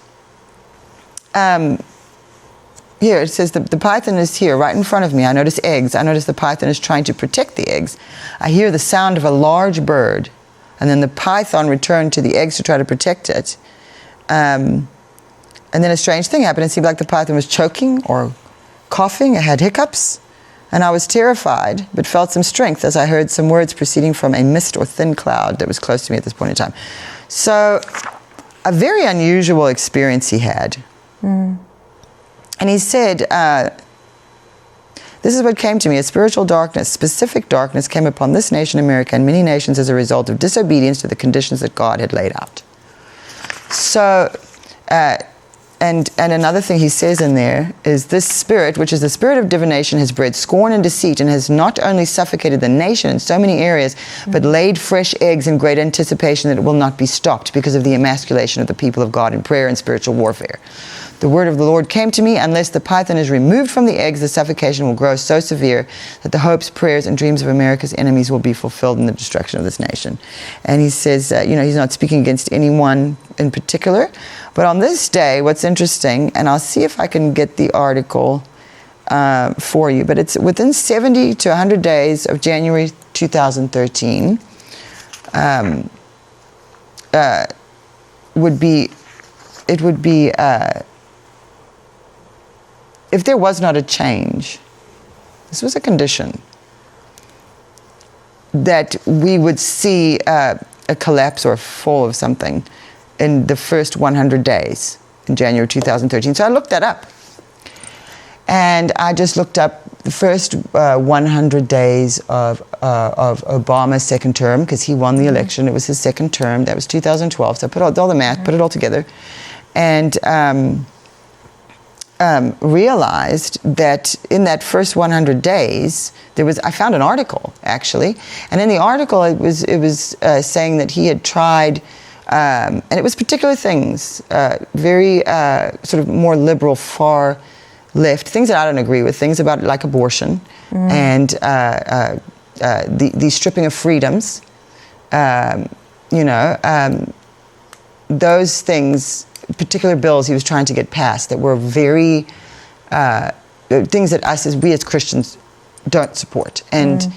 here it says the python is here right in front of me. I notice eggs. I notice the python is trying to protect the eggs. I hear the sound of a large bird, and then the python returned to the eggs to try to protect it. And then a strange thing happened. It seemed like the python was choking or coughing. It had hiccups. And I was terrified, but felt some strength as I heard some words proceeding from a mist or thin cloud that was close to me at this point in time. So, a very unusual experience he had. And he said, this is what came to me. A spiritual darkness, specific darkness, came upon this nation, America, and many nations as a result of disobedience to the conditions that God had laid out. So, and another thing he says in there is, this spirit, which is the spirit of divination, has bred scorn and deceit, and has not only suffocated the nation in so many areas, but laid fresh eggs in great anticipation that it will not be stopped because of the emasculation of the people of God in prayer and spiritual warfare. The word of the Lord came to me, unless the python is removed from the eggs, the suffocation will grow so severe that the hopes, prayers, and dreams of America's enemies will be fulfilled in the destruction of this nation. And he says, he's not speaking against anyone in particular. But on this day, what's interesting, and I'll see if I can get the article for you, but it's within 70 to 100 days of January 2013, would be, if there was not a change, this was a condition, that we would see a collapse or a fall of something in the first 100 days in January 2013. So I looked that up. And I just looked up the first 100 days of Obama's second term, because he won the election. It was his second term. That was 2012. So I put all the math, put it all together, and realized that in that first 100 days, I found an article, actually. And in the article, it was saying that he had tried, and it was particular things, very sort of more liberal, far left, things that I don't agree with, things about like abortion and the stripping of freedoms, those things, particular bills he was trying to get passed that were very things that we as Christians don't support, and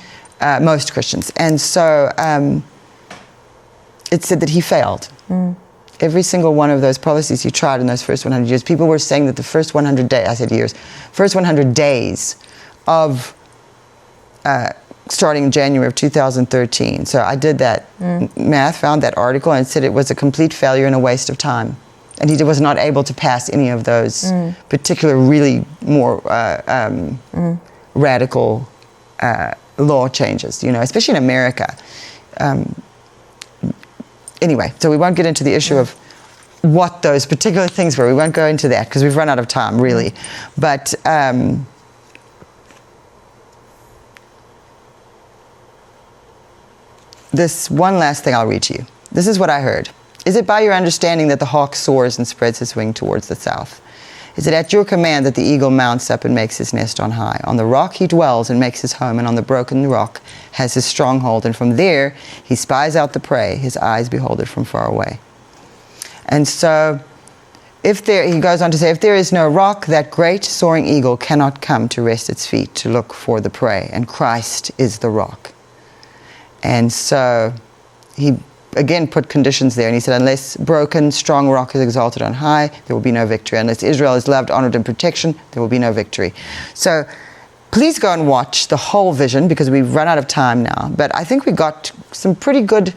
most Christians. And so it said that he failed. Every single one of those policies he tried in those first 100 years, people were saying that the first 100 days, I said years, first 100 days of starting in January of 2013. So I did that math, found that article, and it said it was a complete failure and a waste of time. And he was not able to pass any of those particular, really more radical law changes, especially in America. Anyway, so we won't get into the issue of what those particular things were. We won't go into that because we've run out of time, really. But this one last thing I'll read to you. This is what I heard. Is it by your understanding that the hawk soars and spreads his wing towards the south? Is it at your command that the eagle mounts up and makes his nest on high? On the rock he dwells and makes his home, and on the broken rock has his stronghold. And from there he spies out the prey. His eyes behold it from far away. And so he goes on to say, if there is no rock, that great soaring eagle cannot come to rest its feet to look for the prey. And Christ is the rock. And so he again put conditions there, and he said, unless broken, strong rock is exalted on high, there will be no victory. Unless Israel is loved, honored, and protection, there will be no victory. So please go and watch the whole vision, because we've run out of time now. But I think we got some pretty good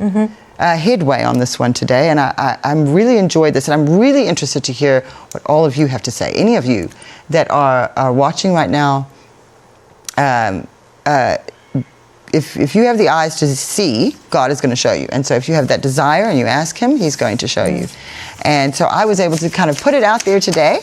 headway on this one today, and I'm really enjoyed this, and I'm really interested to hear what all of you have to say. Any of you that are watching right now, if you have the eyes to see, God is going to show you. And so if you have that desire and you ask him, he's going to show you. And so I was able to kind of put it out there today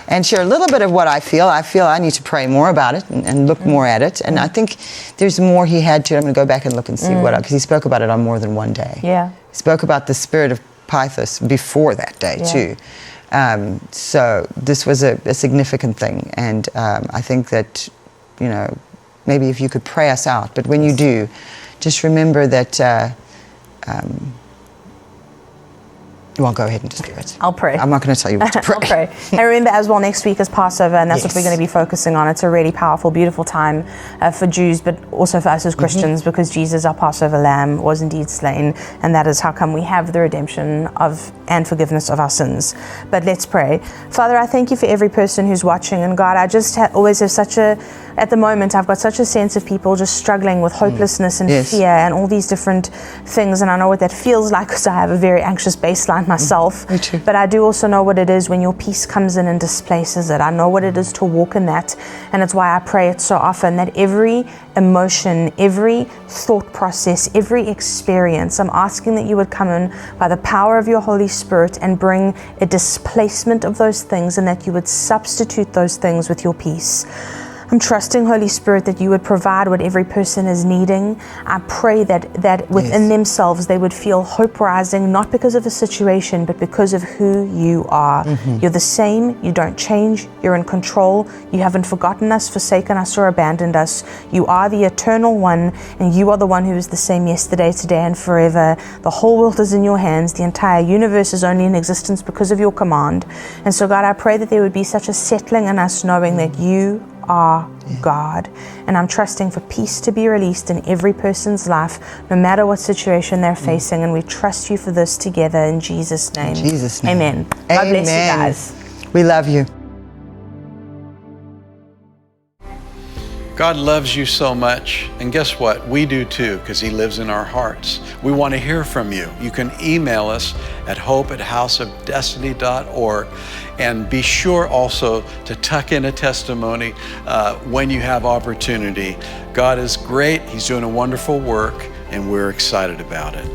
and share a little bit of what I feel. I feel I need to pray more about it and look more at it. And I think there's more he had to. I'm going to go back and look and see what, because he spoke about it on more than one day. Yeah. He spoke about the spirit of Pythos before that day too. So this was a significant thing. And I think that, maybe if you could pray us out. But when you do, just remember that, well, go ahead and just do it. I'll pray. I'm not going to tell you what to pray. I'll pray. And remember as well, next week is Passover, and that's what we're going to be focusing on. It's a really powerful, beautiful time for Jews, but also for us as Christians, because Jesus, our Passover lamb, was indeed slain, and that is how come we have the redemption of and forgiveness of our sins. But let's pray. Father, I thank you for every person who's watching, and God, I just always have at the moment, I've got such a sense of people just struggling with hopelessness and fear and all these different things, and I know what that feels like because I have a very anxious baseline myself. Me too. But I do also know what it is when your peace comes in and displaces it. I know what it is to walk in that, and it's why I pray it so often, that every emotion, every thought process, every experience, I'm asking that you would come in by the power of your Holy Spirit and bring a displacement of those things, and that you would substitute those things with your peace. I'm trusting, Holy Spirit, that you would provide what every person is needing. I pray that within themselves they would feel hope rising, not because of a situation, but because of who you are. You're the same. You don't change. You're in control. You haven't forgotten us, forsaken us, or abandoned us. You are the eternal one, and you are the one who is the same yesterday, today, and forever. The whole world is in your hands. The entire universe is only in existence because of your command. And so, God, I pray that there would be such a settling in us, knowing that you are God. And I'm trusting for peace to be released in every person's life, no matter what situation they're facing. And we trust you for this together in Jesus' name. In Jesus' name. Amen. God bless you guys. We love you. God loves you so much, and guess what? We do too, because He lives in our hearts. We want to hear from you. You can email us at hope@houseofdestiny.org, and be sure also to tuck in a testimony when you have opportunity. God is great. He's doing a wonderful work, and we're excited about it.